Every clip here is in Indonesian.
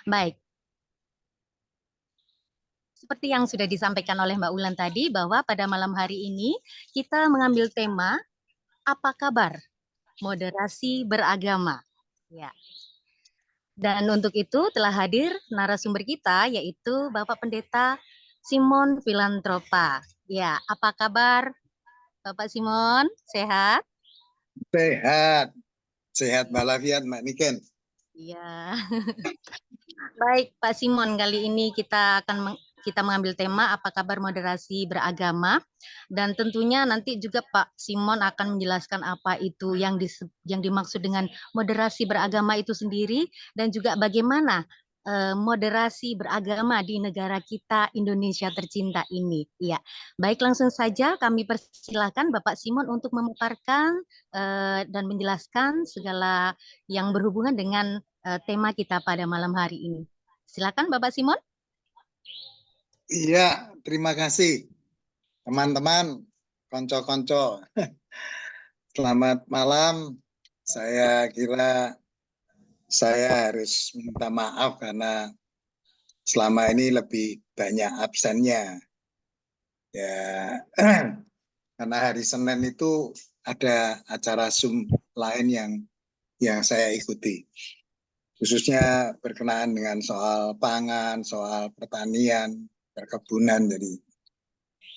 Baik, seperti yang sudah disampaikan oleh Mbak Ulan tadi, bahwa pada malam hari ini kita mengambil tema apa kabar moderasi beragama. Ya. Dan untuk itu telah hadir narasumber kita, yaitu Bapak Pendeta Simon Filantropa. Ya, apa kabar Bapak Simon? Sehat? Sehat, sehat walafiat Mbak Niken. Iya. Baik, Pak Simon, kali ini kita mengambil tema apa kabar moderasi beragama, dan tentunya nanti juga Pak Simon akan menjelaskan apa itu yang dimaksud dengan moderasi beragama itu sendiri, dan juga bagaimana moderasi beragama di negara kita Indonesia tercinta ini. Ya, baik, langsung saja kami persilahkan Bapak Simon untuk memaparkan dan menjelaskan segala yang berhubungan dengan tema kita pada malam hari ini. Silakan Bapak Simon. Iya, terima kasih teman-teman, konco-konco. Selamat malam. Saya kira saya harus minta maaf karena selama ini lebih banyak absennya. Ya, karena hari Senin itu ada acara Zoom lain yang saya ikuti. Khususnya berkenaan dengan soal pangan, soal pertanian, perkebunan. Jadi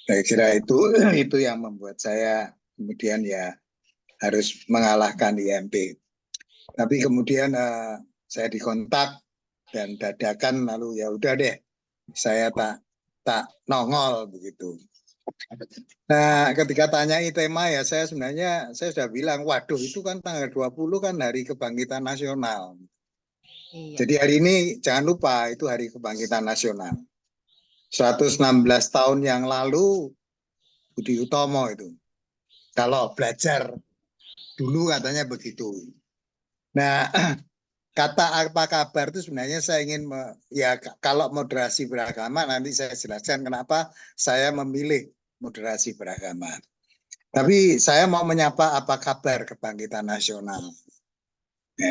saya kira itu yang membuat saya kemudian ya harus mengalahkan IMP. Tapi kemudian saya dikontak dan dadakan lalu ya udah deh saya tak nongol begitu. Nah, ketika tanyai tema ya saya sudah bilang, waduh itu kan tanggal 20 kan hari kebangkitan nasional. Iya. Jadi hari ini jangan lupa itu hari kebangkitan nasional. 116 tahun yang lalu Budi Utomo itu. Kalau belajar dulu katanya begitu. Nah, kata apa kabar itu sebenarnya saya ingin ya kalau moderasi beragama nanti saya jelaskan kenapa saya memilih moderasi beragama. Tapi saya mau menyapa apa kabar kebangkitan nasional. Ya.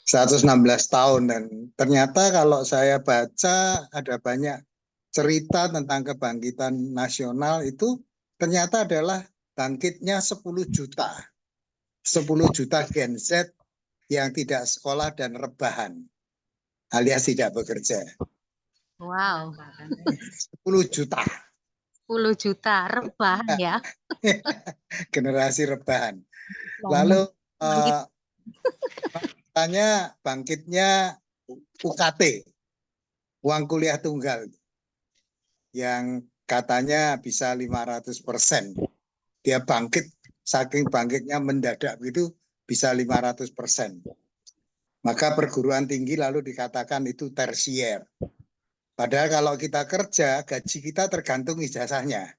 116 tahun dan ternyata kalau saya baca ada banyak cerita tentang kebangkitan nasional itu ternyata adalah bangkitnya 10 juta. 10 juta Gen Z yang tidak sekolah dan rebahan alias tidak bekerja. Wow. 10 juta. 10 juta rebahan ya. Generasi rebahan. Lalu katanya bangkitnya UKT, uang kuliah tunggal, yang katanya bisa 500%. Dia bangkit, saking bangkitnya mendadak itu bisa 500%. Maka perguruan tinggi lalu dikatakan itu tersier. Padahal kalau kita kerja, gaji kita tergantung ijazahnya.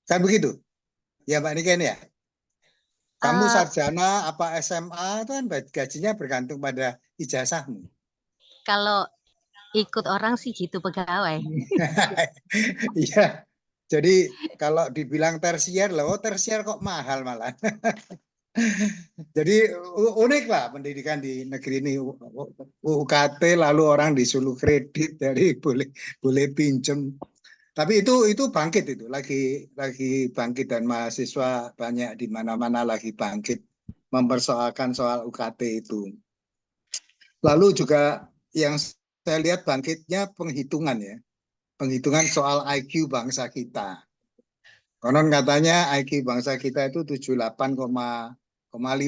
Kan begitu? Ya Mbak Niken ya? Kamu sarjana apa SMA itu kan gajinya bergantung pada ijazahmu. Kalau ikut orang sih gitu pegawai. Iya. Jadi kalau dibilang tersier loh, tersier kok mahal malah. Jadi unik lah pendidikan di negeri ini. UKT lalu orang disuruh kredit dari boleh pinjem. Tapi itu bangkit itu lagi bangkit dan mahasiswa banyak di mana-mana lagi bangkit mempersoalkan soal UKT itu. Lalu juga yang saya lihat bangkitnya penghitungan ya. Penghitungan soal IQ bangsa kita. Konon katanya IQ bangsa kita itu 78,5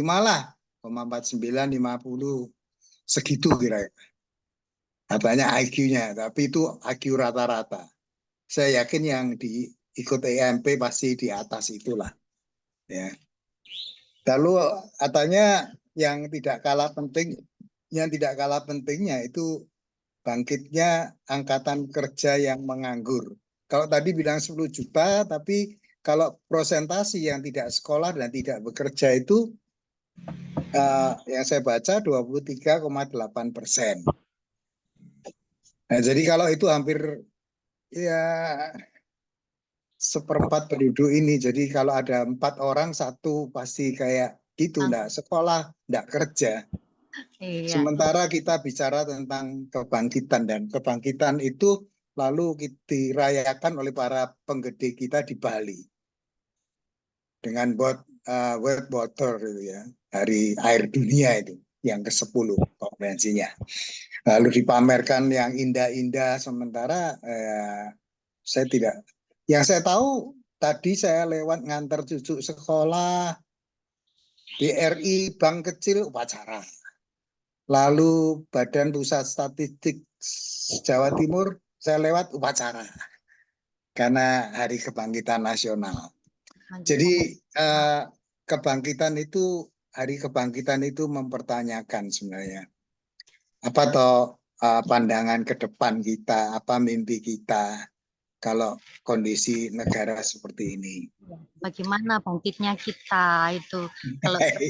lah, 49, 50 segitu kira-kira. Katanya IQ-nya, tapi itu IQ rata-rata. Saya yakin yang diikut EMP pasti di atas itulah. Ya. Lalu katanya yang tidak kalah pentingnya itu bangkitnya angkatan kerja yang menganggur. Kalau tadi bilang 10 juta, tapi kalau prosentasi yang tidak sekolah dan tidak bekerja itu yang saya baca 23,8%. Nah, jadi kalau itu hampir ya seperempat penduduk ini. Jadi kalau ada 4 orang, 1 pasti kayak gitu, enggak sekolah, enggak kerja. Iya. Sementara kita bicara tentang kebangkitan, dan kebangkitan itu lalu dirayakan oleh para penggede kita di Bali dengan World Water itu ya, Hari Air Dunia itu yang ke-10 konferensinya. Lalu dipamerkan yang indah-indah, sementara saya tidak. Yang saya tahu tadi saya lewat ngantar cucu sekolah, BRI Bank Kecil upacara. Lalu Badan Pusat Statistik Jawa Timur saya lewat upacara karena Hari Kebangkitan Nasional. Jadi kebangkitan itu, Hari Kebangkitan itu mempertanyakan sebenarnya apa toh pandangan ke depan kita, apa mimpi kita kalau kondisi negara seperti ini. Bagaimana bangkitnya kita itu? Kalau Jadi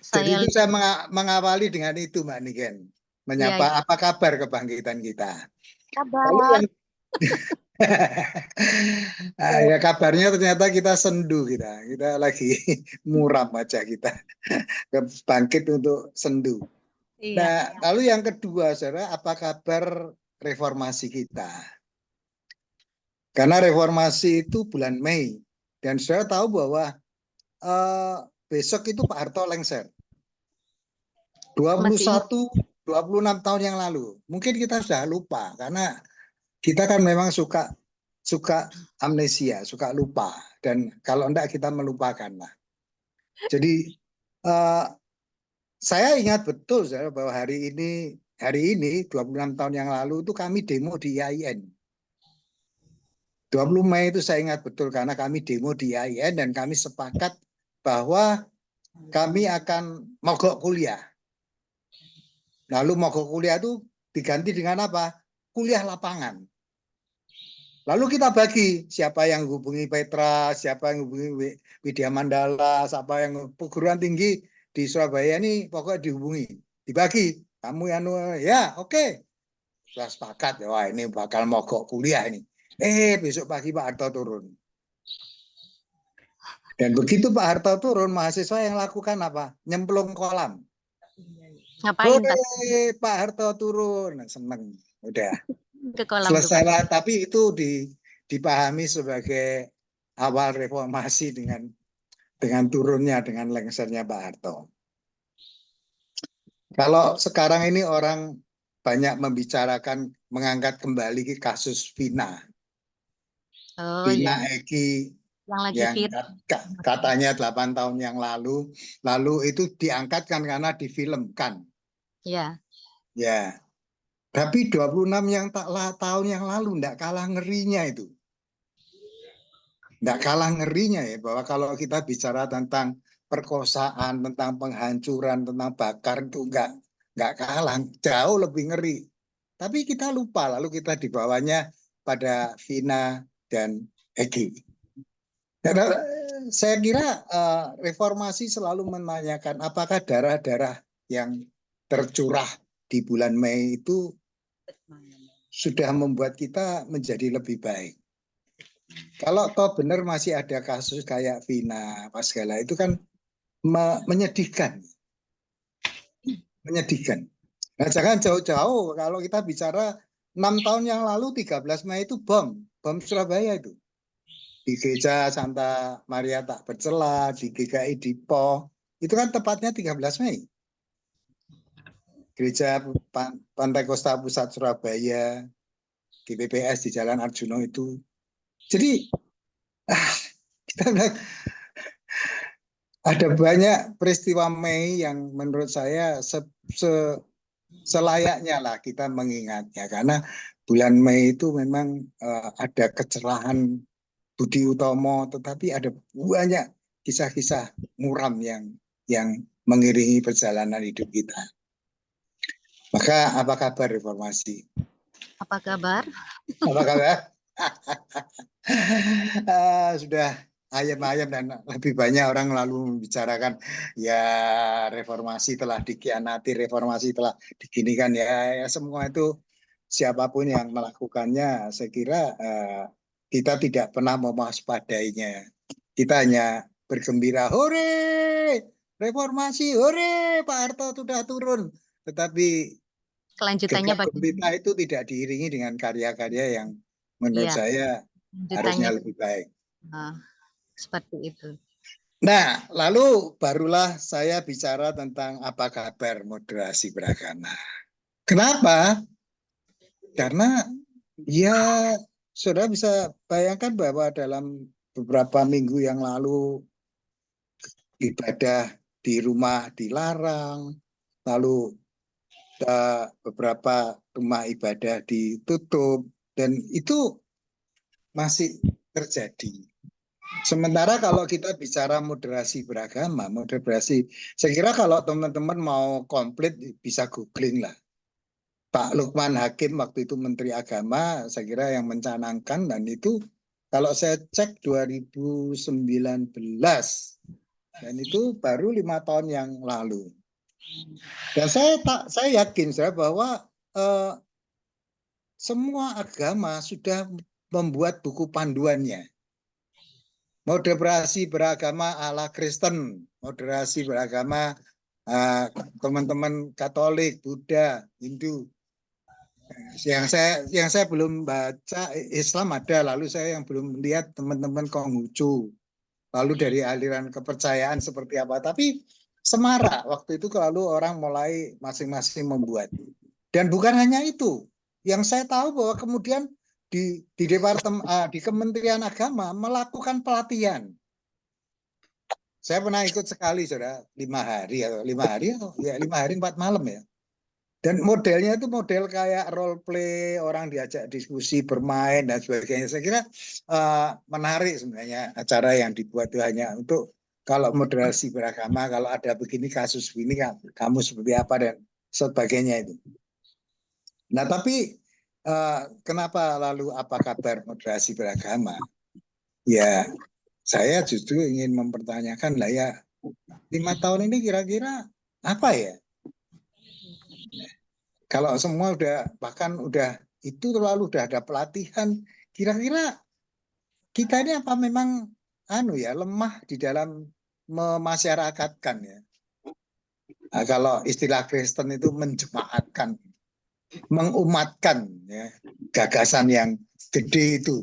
saya itu saya mengawali dengan itu, Mbak Niken. ya, Menyapa apa kabar kebangkitan kita. Lalu kabar. yang ya kabarnya ternyata kita sendu, kita lagi muram aja, kita bangkit untuk sendu. Iya. Nah, lalu yang kedua, saudara, apa kabar reformasi kita? Karena reformasi itu bulan Mei, dan saudara tahu bahwa besok itu Pak Harto lengser. 26 tahun yang lalu. Mungkin kita sudah lupa karena kita kan memang suka amnesia, suka lupa, dan kalau enggak kita melupakan lah. Jadi saya ingat betul bahwa hari ini 26 tahun yang lalu itu kami demo di IAIN. 20 Mei itu saya ingat betul karena kami demo di IAIN dan kami sepakat bahwa kami akan mogok kuliah. Lalu mogok kuliah itu diganti dengan apa? Kuliah lapangan. Lalu kita bagi siapa yang hubungi Petra, siapa yang hubungi Widya Mandala, siapa yang perguruan tinggi di Surabaya ini pokoknya dihubungi, dibagi. Kamu yang ya oke. Sudah sepakat, wah ini bakal mogok kuliah ini. Besok pagi Pak Harto turun. Dan begitu Pak Harto turun, mahasiswa yang lakukan apa? Nyemplung kolam. Ngapain Pak? Pak Harto turun, seneng. Udah Ke kolam tuh Pak. selesai, tapi itu dipahami sebagai awal reformasi dengan turunnya, dengan lengsernya Pak Harto. Kalau sekarang ini orang banyak membicarakan mengangkat kembali ke kasus Vina. Oh Vina iya. Eki Yang lagi yang viral. katanya 8 tahun yang lalu itu diangkatkan karena difilmkan. Ya. Ya. Tapi 26 tahun yang lalu enggak kalah ngerinya itu. Enggak kalah ngerinya ya, bahwa kalau kita bicara tentang perkosaan, tentang penghancuran, tentang bakar itu enggak kalah, jauh lebih ngeri. Tapi kita lupa, lalu kita dibawanya pada Vina dan Egi. Saya kira reformasi selalu menanyakan apakah darah-darah yang tercurah di bulan Mei itu sudah membuat kita menjadi lebih baik. Kalau toh benar masih ada kasus kayak Vina, apa segala itu kan menyedihkan. Menyedihkan. Nah, jangan jauh-jauh kalau kita bicara 6 tahun yang lalu 13 Mei itu bom Surabaya itu. Di gereja Santa Maria Tak Bercela, di GKI Dipo, itu kan tepatnya 13 Mei. Gereja Pantai Kosta Pusat Surabaya, GPPS di Jalan Arjuna itu. Jadi kita ada banyak peristiwa Mei yang menurut saya selayaknya lah kita mengingatnya, karena bulan Mei itu memang ada kecerahan Budi Utomo, tetapi ada banyak kisah-kisah muram yang mengiringi perjalanan hidup kita. Maka apa kabar reformasi? Apa kabar? Apa kabar? Sudah ayam-ayam dan lebih banyak orang lalu membicarakan ya reformasi telah dikhianati, reformasi telah diginikan, ya semua itu siapapun yang melakukannya, saya kira kita tidak pernah mewaspadainya. Kita hanya bergembira, hore, reformasi, hore Pak Harto sudah turun. Tetapi Kelanjutannya gegap bagaimana? gempita itu tidak diiringi dengan karya-karya yang menurut Iya, saya lanjutannya harusnya lebih baik. ah, seperti itu. Nah, lalu barulah saya bicara tentang apa kabar moderasi beragama. Kenapa? Karena ya saudara bisa bayangkan bahwa dalam beberapa minggu yang lalu ibadah di rumah dilarang, lalu beberapa rumah ibadah ditutup, dan itu masih terjadi. Sementara kalau kita bicara moderasi beragama, moderasi, saya kira kalau teman-teman mau komplit bisa googling lah. Pak Lukman Hakim waktu itu Menteri Agama, saya kira yang mencanangkan, dan itu kalau saya cek 2019, dan itu baru 5 tahun yang lalu. Dan saya yakin bahwa semua agama sudah membuat buku panduannya. Moderasi beragama ala Kristen, moderasi beragama teman-teman Katolik, Buddha, Hindu. Yang saya belum baca Islam ada, lalu saya yang belum lihat teman-teman Konghucu, lalu dari aliran kepercayaan seperti apa. Tapi semarak waktu itu lalu orang mulai masing-masing membuat. Dan bukan hanya itu, yang saya tahu bahwa kemudian di departemen di Kementerian Agama melakukan pelatihan. Saya pernah ikut sekali, saudara, 5 hari atau 5 hari 4 malam ya. Dan modelnya itu model kayak role play, orang diajak diskusi, bermain dan sebagainya. Saya kira menarik sebenarnya acara yang dibuat itu hanya untuk kalau moderasi beragama, kalau ada begini kasus begini, kamu seperti apa dan sebagainya itu. Nah, tapi kenapa lalu apa kabar moderasi beragama? Ya, saya justru ingin mempertanyakan lah ya, 5 tahun ini kira-kira apa ya? Kalau semua bahkan itu terlalu udah ada pelatihan, kira-kira kita ini apa memang lemah di dalam memasyarakatkan ya? Nah, kalau istilah Kristen itu menjemaatkan, mengumatkan ya, gagasan yang gede itu.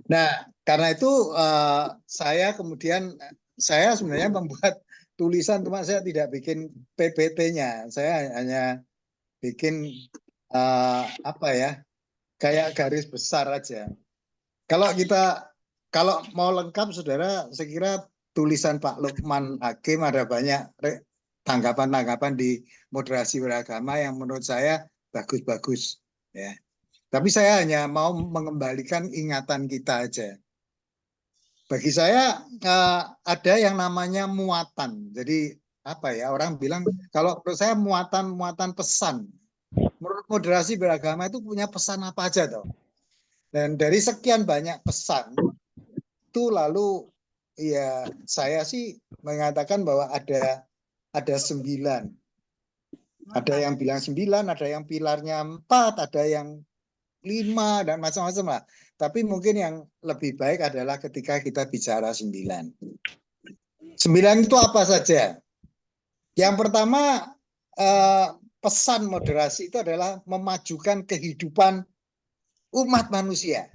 Nah, karena itu saya sebenarnya membuat tulisan, cuma saya tidak bikin PPT-nya. Saya hanya bikin kayak garis besar aja. Kalau mau lengkap, saudara, saya kira tulisan Pak Lukman Hakim ada banyak tanggapan-tanggapan di moderasi beragama yang menurut saya bagus-bagus ya. Tapi saya hanya mau mengembalikan ingatan kita aja. Bagi saya ada yang namanya muatan. Jadi orang bilang kalau menurut saya muatan pesan. Menurut moderasi beragama itu punya pesan apa aja toh? Dan dari sekian banyak pesan itu lalu ya saya sih mengatakan bahwa ada 9. Ada yang bilang 9, ada yang pilarnya 4, ada yang 5 dan macam-macam lah. Tapi mungkin yang lebih baik adalah ketika kita bicara 9. 9 itu apa saja? Yang pertama pesan moderasi itu adalah memajukan kehidupan umat manusia.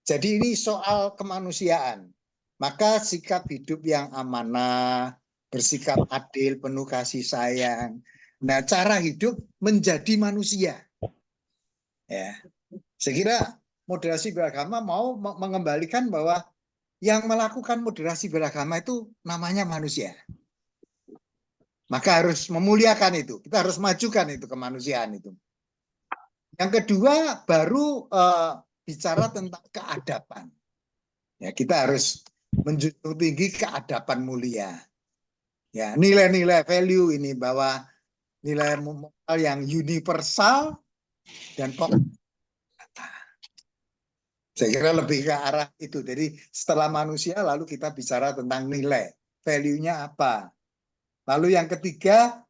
Jadi ini soal kemanusiaan. Maka sikap hidup yang amanah, bersikap adil, penuh kasih sayang. Nah, cara hidup menjadi manusia. Ya. Saya kira moderasi beragama mau mengembalikan bahwa yang melakukan moderasi beragama itu namanya manusia. Maka harus memuliakan itu. Kita harus majukan itu kemanusiaan itu. Yang kedua baru bicara tentang keadaban. Ya, kita harus menjunjung tinggi keadaban mulia. Ya, nilai-nilai value ini bahwa nilai moral yang universal dan pokok. Saya kira lebih ke arah itu. Jadi setelah manusia lalu kita bicara tentang nilai, value-nya apa. Lalu yang ketiga,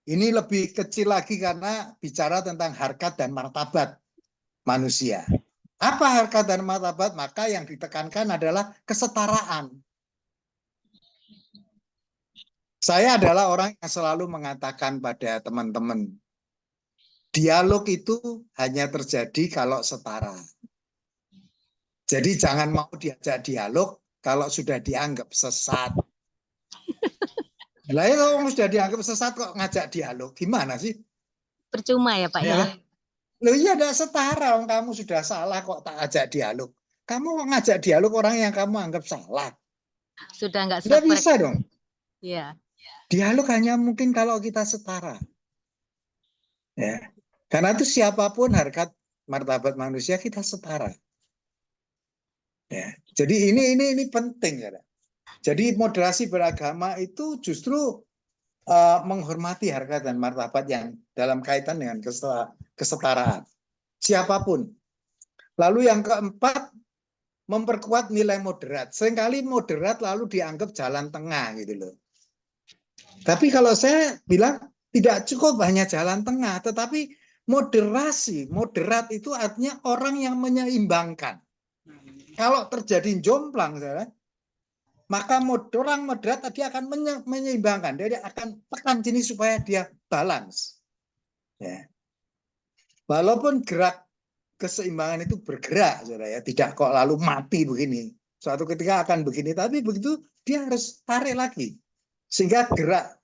ini lebih kecil lagi karena bicara tentang harkat dan martabat manusia. Apa harkat dan martabat? Maka yang ditekankan adalah kesetaraan. Saya adalah orang yang selalu mengatakan pada teman-teman, dialog itu hanya terjadi kalau setara. Jadi jangan mau diajak dialog kalau sudah dianggap sesat. Lah kalau sudah dianggap sesat kok ngajak dialog, gimana sih? Percuma ya Pak ya. Ya. Loh iya tidak setara, kamu sudah salah kok tak ajak dialog. Kamu kok ngajak dialog orang yang kamu anggap salah. Sudah nggak Tidak bisa dong. Iya. Dialog hanya mungkin kalau kita setara. Ya. Karena itu siapapun harkat martabat manusia kita setara. Ya. Jadi ini penting ya. Jadi moderasi beragama itu justru menghormati harkat dan martabat yang dalam kaitan dengan kesetaraan. Siapapun. Lalu yang keempat, memperkuat nilai moderat. Seringkali moderat lalu dianggap jalan tengah gitu loh. Tapi kalau saya bilang tidak cukup hanya jalan tengah, tetapi moderasi, moderat itu artinya orang yang menyeimbangkan. Kalau terjadi jomplang, maka orang moderat tadi akan menyeimbangkan. Dia akan tekan sini supaya dia balance. Ya. Walaupun gerak keseimbangan itu bergerak, saudara ya, tidak kok lalu mati begini. Suatu ketika akan begini, tapi begitu dia harus tarik lagi, sehingga gerak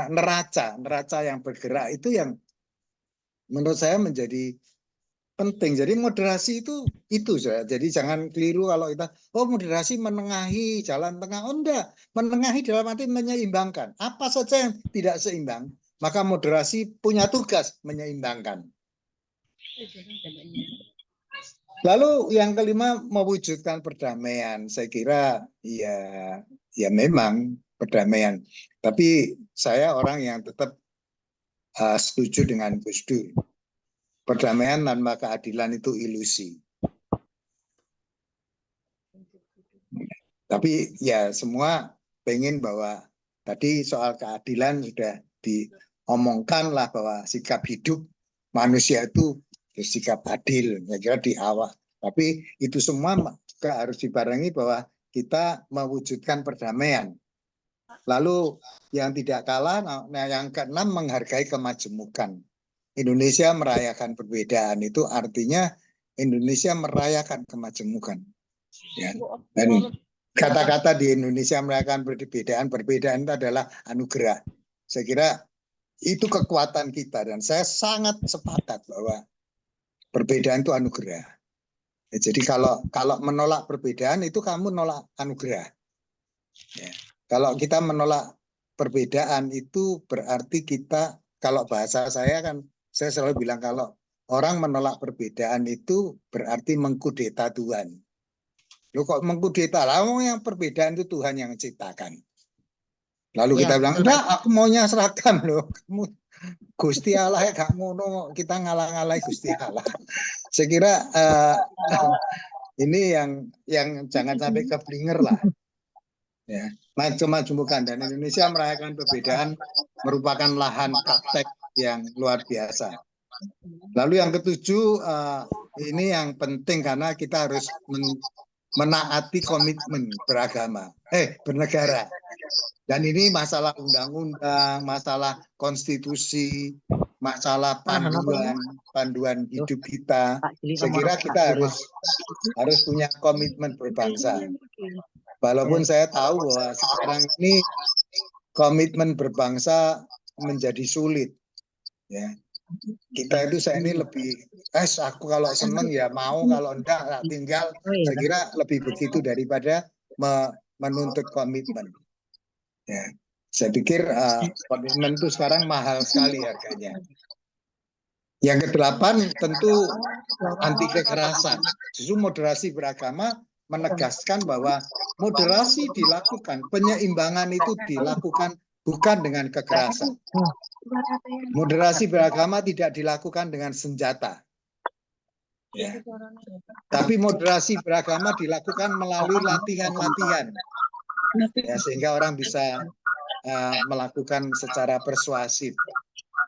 neraca yang bergerak itu yang menurut saya menjadi penting. Jadi moderasi itu saudara. Jadi jangan keliru kalau kita moderasi menengahi jalan tengah. Oh enggak, menengahi dalam arti menyeimbangkan. Apa saja yang tidak seimbang, maka moderasi punya tugas menyeimbangkan. Lalu yang kelima, mewujudkan perdamaian. Saya kira ya memang perdamaian. Tapi saya orang yang tetap setuju dengan Gus Dur. Perdamaian tanpa keadilan itu ilusi. Tapi ya semua pengen bahwa tadi soal keadilan sudah diomongkan lah bahwa sikap hidup manusia itu bersikap adil, ya kira di awal. Tapi itu semua juga harus dibarengi bahwa kita mewujudkan perdamaian. Lalu yang tidak kalah, yang keenam menghargai kemajemukan. Indonesia merayakan perbedaan itu artinya Indonesia merayakan kemajemukan. Ya. Dan kata-kata di Indonesia merayakan perbedaan itu adalah anugerah. Saya kira itu kekuatan kita dan saya sangat sepakat bahwa perbedaan itu anugerah. Ya, jadi kalau menolak perbedaan itu kamu nolak anugerah. Ya. Kalau kita menolak perbedaan itu berarti kita, kalau bahasa saya kan, saya selalu bilang kalau orang menolak perbedaan itu berarti mengkudeta Tuhan. Loh kok mengkudeta? Lah yang perbedaan itu Tuhan yang ciptakan. Lalu kita bilang, enggak, aku maunya seragam loh. Kamu Gusti Allah ya gak ngono, kita ngalah-ngalahi Gusti Allah. Saya kira ini yang jangan sampai keblinger lah. Ya, maju-maju dan Indonesia merayakan perbedaan merupakan lahan praktek yang luar biasa. Lalu yang ketujuh, ini yang penting karena kita harus menaati komitmen bernegara. Dan ini masalah undang-undang, masalah konstitusi, masalah panduan hidup kita. Saya kira kita harus punya komitmen berbangsa. Walaupun saya tahu bahwa sekarang ini komitmen berbangsa menjadi sulit. Ya. Kita itu saya ini lebih, aku kalau seneng ya mau, kalau enggak tinggal. Saya kira lebih begitu daripada menuntut komitmen. Ya. Saya pikir komitmen itu sekarang mahal sekali harganya. Yang kedelapan tentu anti kekerasan. Justru moderasi beragama menegaskan bahwa moderasi dilakukan, penyeimbangan itu dilakukan bukan dengan kekerasan. Moderasi beragama tidak dilakukan dengan senjata. Ya. Tapi moderasi beragama dilakukan melalui latihan-latihan. Ya, sehingga orang bisa melakukan secara persuasif.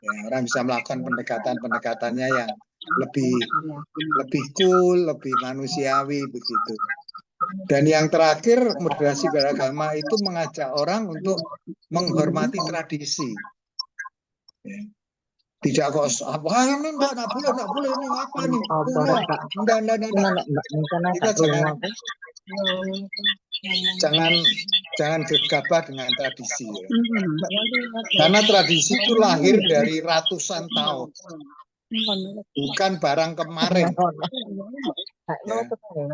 Ya, orang bisa melakukan pendekatan-pendekatannya yang lebih cool, lebih manusiawi begitu. Dan yang terakhir, moderasi beragama itu mengajak orang untuk menghormati tradisi. Tidak kok apa ini enggak boleh ini apa ini kuno. Enggak. Kita jangan gegabah dengan tradisi. Ya. Karena tradisi itu lahir dari ratusan tahun. Bukan barang kemarin. Ya.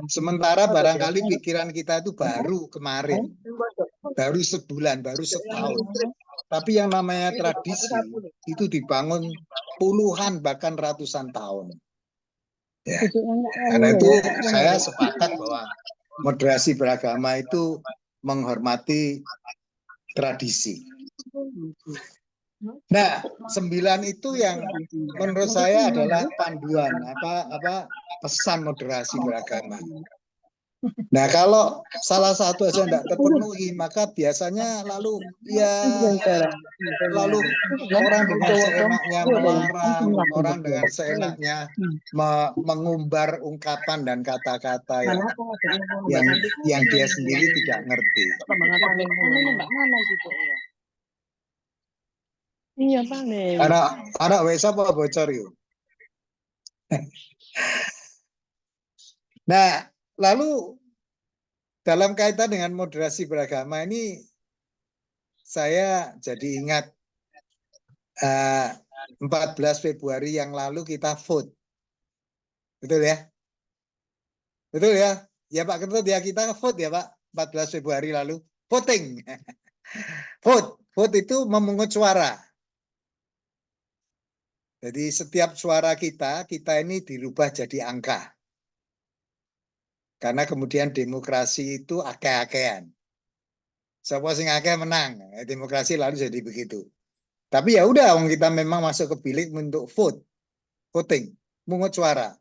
Sementara barangkali pikiran kita itu baru kemarin. Baru sebulan, baru setahun. Tapi yang namanya tradisi itu dibangun puluhan bahkan ratusan tahun. Ya. Karena itu saya sepakat bahwa moderasi beragama itu menghormati tradisi. Nah, 9 itu yang menurut saya adalah panduan pesan moderasi beragama. Nah, kalau salah satu aja tidak terpenuhi, maka biasanya lalu orang dengan seenaknya melarang, orang dengan seenaknya mengumbar ungkapan dan kata-kata yang dia sendiri tidak ngerti. Iya, Pak. Anak wes apa bocor yuk. Nah, lalu dalam kaitan dengan moderasi beragama ini saya jadi ingat 14 Februari yang lalu kita vote. Betul ya? Betul ya? Ya Pak Ketut ya, kita vote ya Pak, 14 Februari lalu. Voting. Vote itu memungut suara. Jadi setiap suara kita ini dirubah jadi angka. Karena kemudian demokrasi itu akeh-akehan. Siapa sing akeh menang. Demokrasi lalu jadi begitu. Tapi ya udah, kita memang masuk ke bilik untuk voting, mungut suara.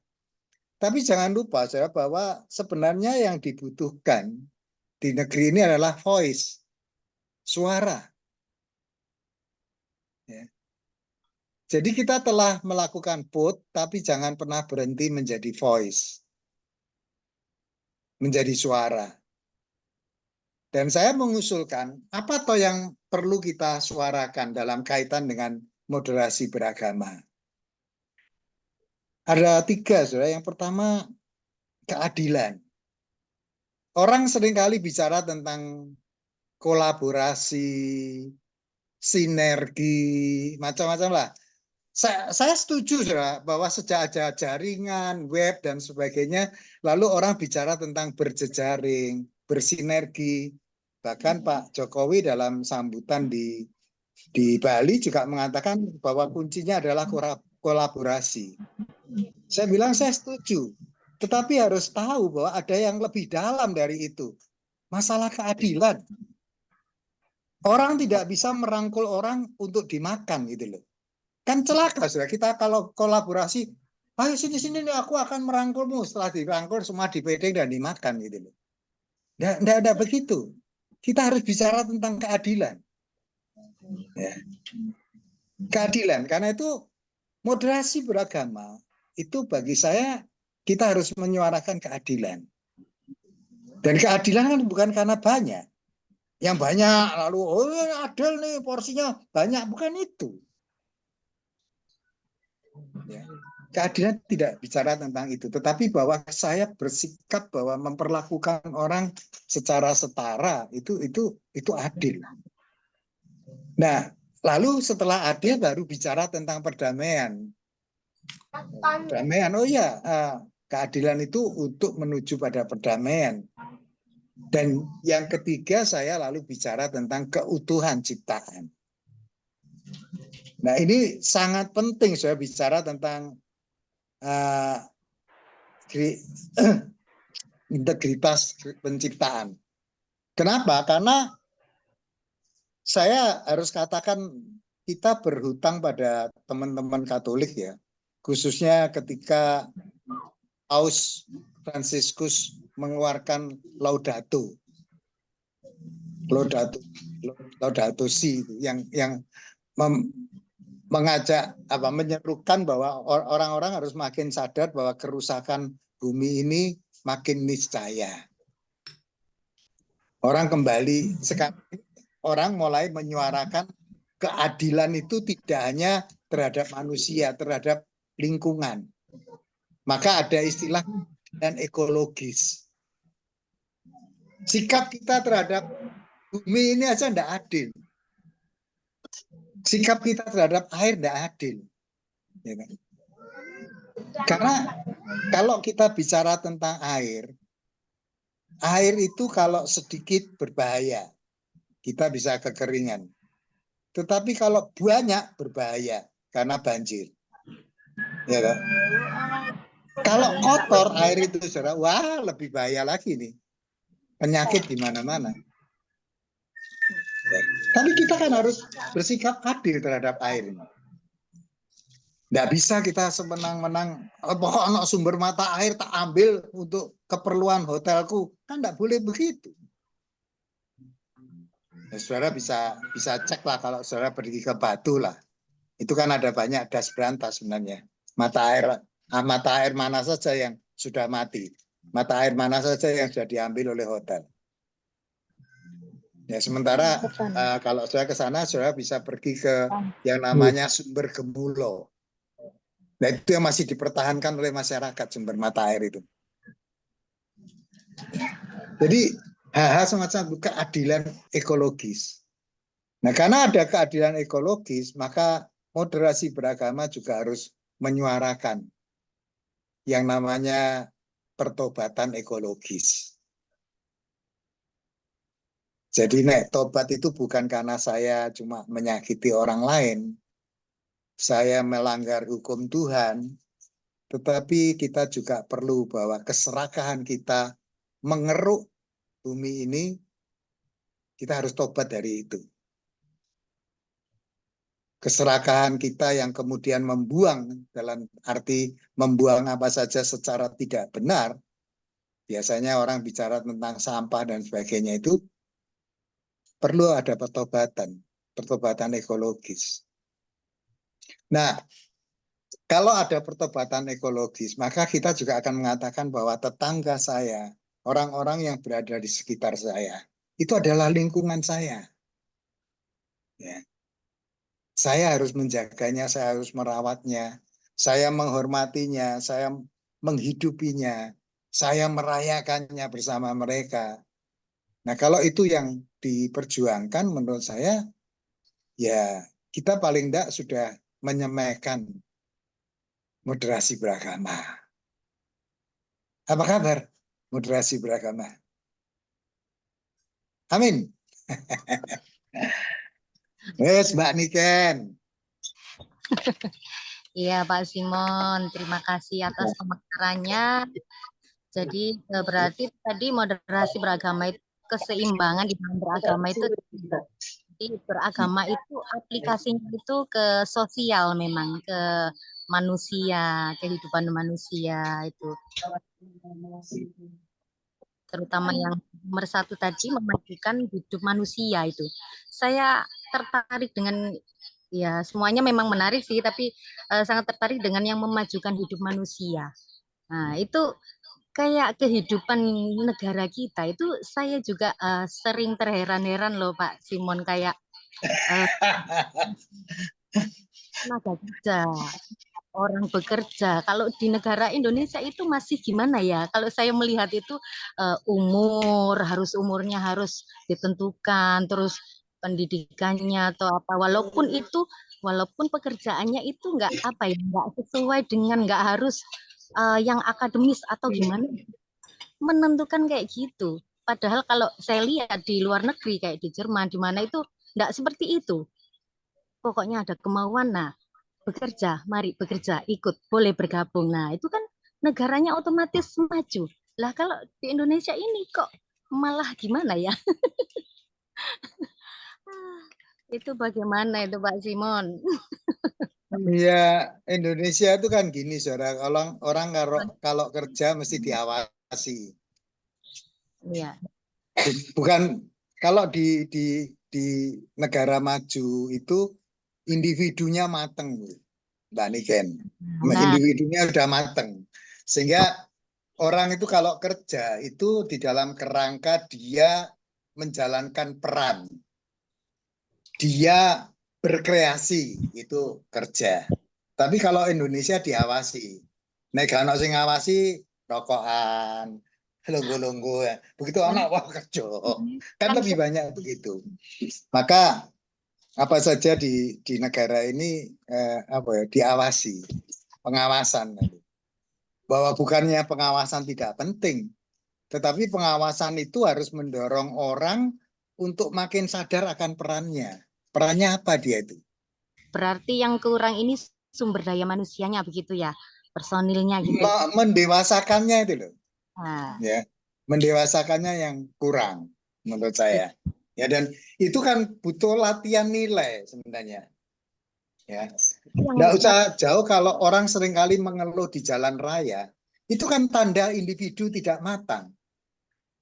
Tapi jangan lupa saya bahwa sebenarnya yang dibutuhkan di negeri ini adalah voice, suara. Ya. Jadi kita telah melakukan vote, tapi jangan pernah berhenti menjadi voice, menjadi suara. Dan saya mengusulkan, apa toh yang perlu kita suarakan dalam kaitan dengan moderasi beragama? Ada 3, saudara. Yang pertama, keadilan. Orang seringkali bicara tentang kolaborasi, sinergi, macam-macam lah. Saya setuju, saudara, bahwa sejak ada jaringan, web, dan sebagainya, lalu orang bicara tentang berjejaring, bersinergi. Bahkan Pak Jokowi dalam sambutan di Bali juga mengatakan bahwa kuncinya adalah kolaborasi. Saya bilang saya setuju, tetapi harus tahu bahwa ada yang lebih dalam dari itu. Masalah keadilan. Orang tidak bisa merangkul orang untuk dimakan gitu loh. Kan celaka sudah kita kalau kolaborasi, ayo sini aku akan merangkulmu, setelah dirangkul semua dipedeng dan dimakan gitu loh. Tidak ada begitu. Kita harus bicara tentang keadilan. Ya. Keadilan, karena itu moderasi beragama itu bagi saya kita harus menyuarakan keadilan. Dan keadilan kan bukan karena banyak. Yang banyak lalu adil nih porsinya banyak, bukan itu. Ya. Keadilan tidak bicara tentang itu, tetapi bahwa saya bersikap bahwa memperlakukan orang secara setara itu adil. Nah, lalu setelah adil baru bicara tentang perdamaian. Perdamaian, oh ya, keadilan itu untuk menuju pada perdamaian. Dan yang ketiga saya lalu bicara tentang keutuhan ciptaan. Nah, ini sangat penting saya bicara tentang integritas penciptaan. Kenapa? Karena saya harus katakan kita berhutang pada teman-teman Katolik ya, khususnya ketika Paus Fransiskus mengeluarkan Laudato Si yang mengajak menyerukan bahwa orang-orang harus makin sadar bahwa kerusakan bumi ini makin niscaya. Orang kembali sekarang, orang mulai menyuarakan keadilan itu tidak hanya terhadap manusia, terhadap lingkungan. Maka ada istilah dan ekologis. Sikap kita terhadap bumi ini aja tidak adil. Sikap kita terhadap air tidak adil. Ya kan? Karena kalau kita bicara tentang air itu kalau sedikit berbahaya, kita bisa kekeringan. Tetapi kalau banyak berbahaya karena banjir. Ya kan? Kalau kotor air itu, saudara, wah lebih bahaya lagi nih. Penyakit di mana-mana. Tapi kita kan harus bersikap adil terhadap air ini. Nggak bisa kita semenang-menang, pokoknya sumber mata air tak ambil untuk keperluan hotelku. Kan nggak boleh begitu. Ya, saudara bisa cek lah kalau saudara pergi ke Batu lah. Itu kan ada banyak das berantas sebenarnya. Mata air mana saja yang sudah mati. Mata air mana saja yang sudah diambil oleh hotel. Ya, sementara kalau saudara ke sana, saudara bisa pergi ke yang namanya sumber Gemulo. Nah, itu yang masih dipertahankan oleh masyarakat, sumber mata air itu. Jadi hal-hal semacam keadilan ekologis. Nah, karena ada keadilan ekologis, maka moderasi beragama juga harus menyuarakan yang namanya pertobatan ekologis. Jadi tobat itu bukan karena saya cuma menyakiti orang lain, saya melanggar hukum Tuhan, tetapi kita juga perlu bahwa keserakahan kita mengeruk bumi ini, kita harus tobat dari itu. Keserakahan kita yang kemudian membuang, dalam arti membuang apa saja secara tidak benar, biasanya orang bicara tentang sampah dan sebagainya, itu perlu ada pertobatan ekologis. Nah, kalau ada pertobatan ekologis, maka kita juga akan mengatakan bahwa tetangga saya, orang-orang yang berada di sekitar saya, itu adalah lingkungan saya. Ya. Saya harus menjaganya, saya harus merawatnya, saya menghormatinya, saya menghidupinya, saya merayakannya bersama mereka. Nah, kalau itu yang diperjuangkan, menurut saya, ya kita paling tidak sudah menyemaikan moderasi beragama. Apa kabar moderasi beragama? Amin. Yes, Mbak Niken. Iya, Pak Simon, terima kasih atas pemaparannya. Jadi berarti tadi moderasi beragama itu keseimbangan di dalam beragama itu. Jadi beragama itu aplikasinya itu ke sosial, memang ke manusia, kehidupan manusia itu. Terutama yang nomor satu tadi, memajukan hidup manusia itu. Saya tertarik dengan, ya semuanya memang menarik sih, tapi sangat tertarik dengan yang memajukan hidup manusia. Nah, itu kayak kehidupan negara kita itu saya juga sering terheran-heran loh Pak Simon, kayak tenaga kerja, orang bekerja. Kalau di negara Indonesia itu masih gimana ya? Kalau saya melihat itu umurnya harus ditentukan, terus pendidikannya atau apa. Walaupun pekerjaannya itu nggak sesuai dengan, nggak harus yang akademis atau gimana, menentukan kayak gitu. Padahal kalau saya lihat di luar negeri kayak di Jerman, di mana itu nggak seperti itu. Pokoknya ada kemauan, nah bekerja, mari bekerja, ikut, boleh bergabung. Nah, itu kan negaranya otomatis maju. Lah kalau di Indonesia ini kok malah gimana ya? Itu bagaimana itu Pak Simon? Ya, Indonesia itu kan gini, saudara. Orang kalau kerja mesti diawasi. Iya. Bukan kalau di negara maju itu individunya mateng, Mbak Niken. Nah, Individunya udah mateng. Sehingga orang itu kalau kerja itu di dalam kerangka dia menjalankan peran. Dia berkreasi, itu kerja. Tapi kalau Indonesia diawasi. Nek gak ono sing ngawasi, rokokan, longgo-longgo ya. Begitu anak wah kerja. Kan lebih banyak begitu. Maka apa saja di negara ini diawasi, pengawasan. Bahwa bukannya pengawasan tidak penting, tetapi pengawasan itu harus mendorong orang untuk makin sadar akan perannya. Perannya apa dia itu? Berarti yang kurang ini sumber daya manusianya begitu ya, personilnya gitu. Mendewasakannya itu loh. Nah, Ya, mendewasakannya yang kurang menurut saya. Ya, dan itu kan butuh latihan nilai sebenarnya. Ya, nggak usah jauh kalau orang seringkali mengeluh di jalan raya, itu kan tanda individu tidak matang.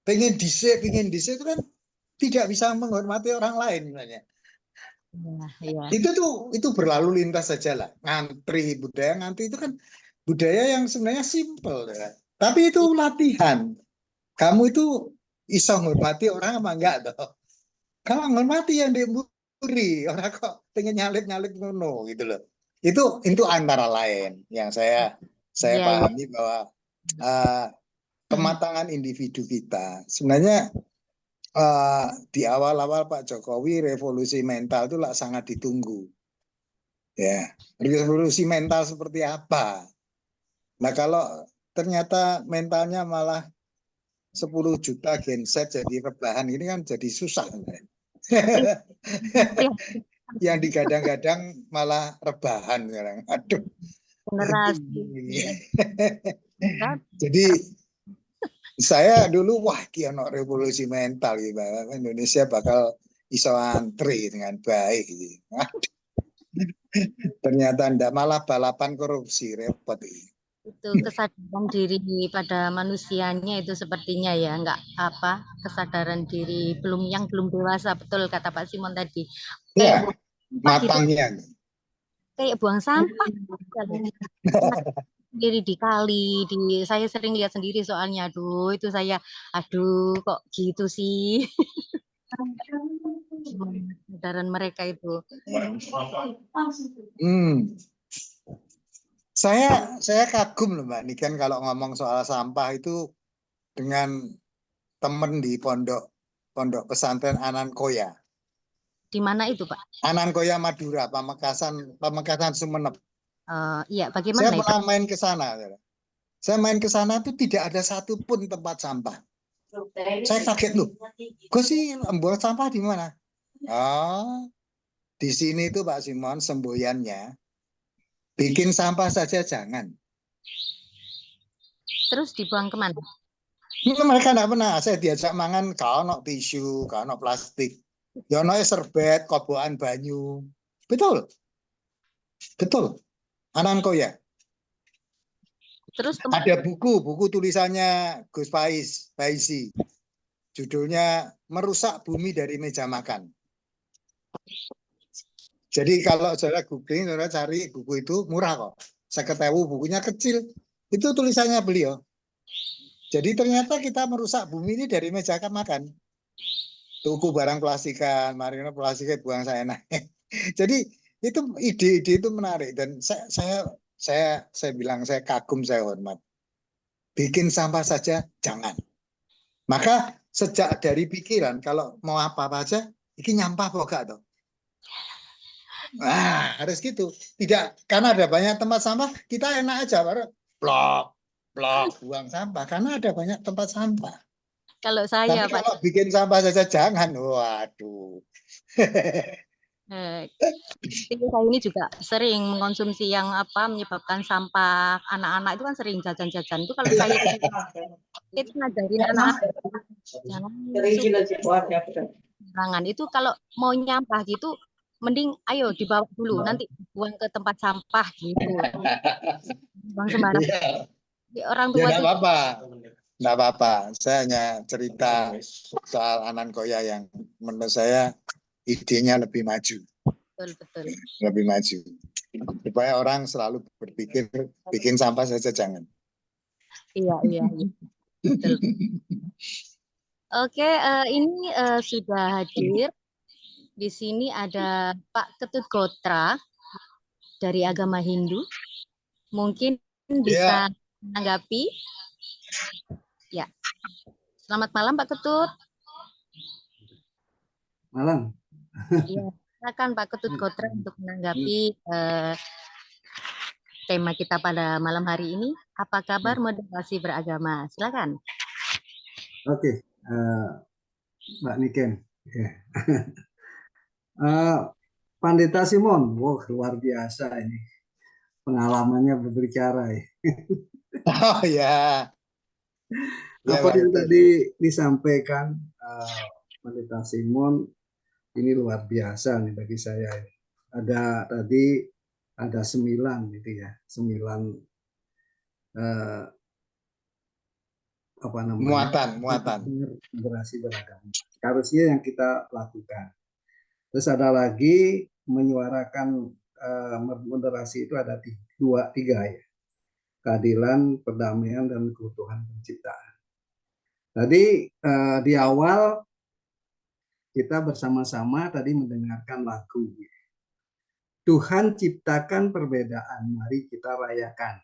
Pengen dhisik itu kan tidak bisa menghormati orang lain sebenarnya. ya. Itu berlalu lintas saja lah. Ngantri, budaya ngantri itu kan budaya yang sebenarnya simpel ya. Tapi itu latihan. Kamu itu iso menghormati orang apa enggak toh? Kalau menghormati yang diburi, orang kok pengen nyalip-nyalip ngono gitu loh. Itu antara lain yang saya Ya, ya. pahami bahwa kematangan individu kita sebenarnya di awal-awal Pak Jokowi revolusi mental itu lah sangat ditunggu. Ya, revolusi mental seperti apa? Nah, kalau ternyata mentalnya malah 10 juta genset jadi rebahan ini kan jadi susah. Yang digadang-gadang malah rebahan sekarang. Aduh. Generasi. Jadi saya dulu wah ono revolusi mental gitu. Indonesia bakal iso antri dengan baik gitu. Ternyata enggak, malah balapan korupsi, repot ini. Itu kesadaran diri pada manusianya itu sepertinya ya, enggak apa, kesadaran diri yang belum dewasa, betul kata Pak Simon tadi. Ya, Kayak matangnya. gitu, kayak buang sampah. Sendiri di kali, saya sering lihat sendiri soalnya, aduh kok gitu sih. Kesadaran mereka itu. Saya kagum loh Mbak Niken kalau ngomong soal sampah itu dengan temen di pondok pesantren Anankoya. Di mana itu Pak? Anankoya Madura, Pamekasan Sumeneb. Iya, Saya bagaimana itu? pernah main ke sana. Saya main ke sana itu tidak ada satupun tempat sampah. Saya kaget loh. Gue sih buang sampah di mana? Oh, di sini tuh Pak Simon semboyannya bikin sampah saja jangan. Terus dibuang kemana? Mereka tidak pernah. Saya diajak mangan, kau no tisu, kau no plastik. Ya no serbet, kobokan banyu. Betul. Betul. Anankoya. Terus Ada buku tulisannya Gus Paisi. Judulnya Merusak Bumi dari Meja Makan. Jadi kalau saudara googling, saudara cari buku itu murah kok. 50.000 bukunya kecil. Itu tulisannya beliau. Jadi ternyata kita merusak bumi ini dari meja makan. Tuku barang plastikan, marina plastiknya buang saya naik. Jadi itu ide-ide itu menarik dan saya bilang saya kagum, saya hormat. Bikin sampah saja jangan. Maka sejak dari pikiran kalau mau apa-apa aja, ini nyampah kok gak toh. Nah, harus gitu. Tidak, karena ada banyak tempat sampah, kita enak aja baru blok buang sampah karena ada banyak tempat sampah. Kalau saya Tapi Pak, kalau bikin sampah saja jangan. Waduh. saya ini juga sering mengkonsumsi yang menyebabkan sampah. Anak-anak itu kan sering jajan-jajan. Itu kalau saya itu ngajarin anak-anak jangan sembarangan. Itu kalau mau nyampah gitu, mending ayo dibawa dulu, nanti buang ke tempat sampah gitu. Buang sembarangan. Iya. Orang Ya tua enggak tuh apa-apa. Enggak apa-apa. Saya hanya cerita soal Anankoya yang menurut saya idenya lebih maju. betul. Lebih maju. Supaya orang selalu berpikir bikin sampah saja jangan. Iya. Betul. Oke, ini sudah hadir. Di sini ada Pak Ketut Kotra dari agama Hindu. Mungkin bisa Ya, menanggapi. Ya, selamat malam Pak Ketut. Malam. Ya, silakan Pak Ketut Kotra untuk menanggapi tema kita pada malam hari ini. Apa kabar moderasi beragama? Silakan. Oke, Mbak Niken. Pendeta Simon, wah luar biasa ini pengalamannya berbicara. oh ya, ya Apa Pak yang Ketut. tadi disampaikan Pendeta Simon ini luar biasa nih bagi saya. Ada tadi ada 9 gitu ya, 9 apa namanya Muatan. moderasi beragama. Harusnya yang kita lakukan. Terus ada lagi menyuarakan moderasi itu ada tiga ya, keadilan, perdamaian, dan keutuhan penciptaan. Tadi di awal kita bersama-sama tadi mendengarkan lagu Tuhan ciptakan perbedaan, mari kita rayakan.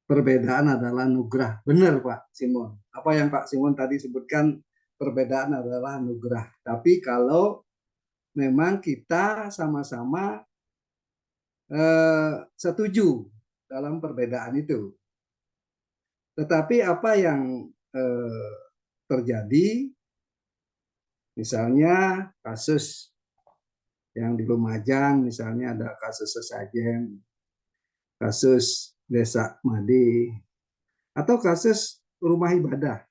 Perbedaan adalah anugerah. Benar Pak Simon. Apa yang Pak Simon tadi sebutkan, perbedaan adalah anugerah. Tapi kalau memang kita sama-sama setuju dalam perbedaan itu. Tetapi apa yang terjadi, misalnya kasus yang di Lumajang, misalnya ada kasus sesajen, kasus Desa Made, atau kasus rumah ibadah,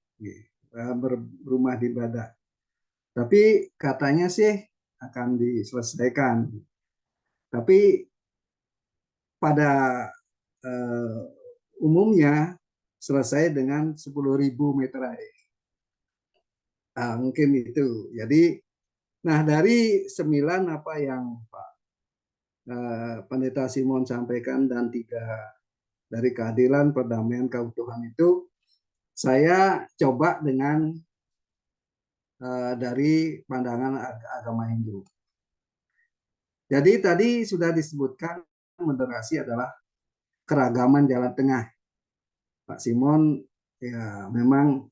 berumah ibadah. Tapi katanya sih akan diselesaikan. Tapi pada umumnya selesai dengan 10.000 meter air. Mungkin itu. Jadi, nah dari 9 apa yang Pak Pendeta Simon sampaikan dan 3 dari keadilan, perdamaian, keutuhan itu, saya coba dengan dari pandangan agama Hindu. Jadi tadi sudah disebutkan moderasi adalah keragaman jalan tengah. Pak Simon, ya memang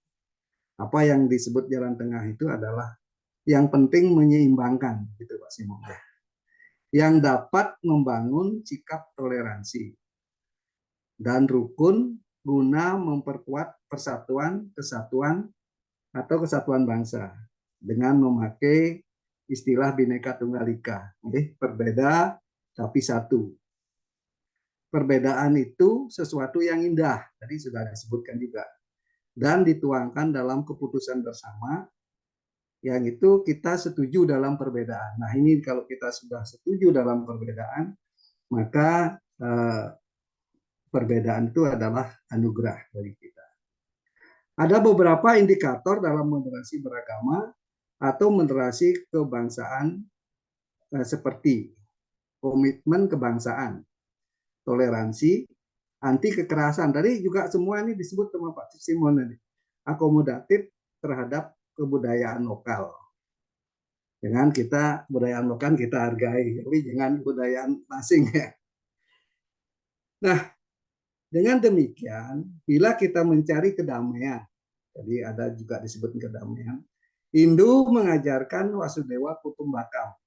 apa yang disebut jalan tengah itu adalah yang penting menyeimbangkan, gitu Pak Simon. Yang dapat membangun sikap toleransi dan rukun guna memperkuat persatuan, kesatuan, atau kesatuan bangsa dengan memakai istilah Bhinneka Tunggal Ika, berbeda tapi satu. Perbedaan itu sesuatu yang indah, tadi sudah disebutkan juga, dan dituangkan dalam keputusan bersama, yang itu kita setuju dalam perbedaan. Nah ini kalau kita sudah setuju dalam perbedaan, maka perbedaan itu adalah anugerah bagi kita. Ada beberapa indikator dalam moderasi beragama atau moderasi kebangsaan seperti komitmen kebangsaan, toleransi, anti kekerasan. Tadi juga semua ini disebut sama Pak Simon tadi. Akomodatif terhadap kebudayaan lokal. Dengan kita budayaan lokal kita hargai, tapi jangan budayaan asing ya. Nah, dengan demikian, bila kita mencari kedamaian, jadi ada juga disebut kedamaian, Hindu mengajarkan Wasudewa Kutumbakam.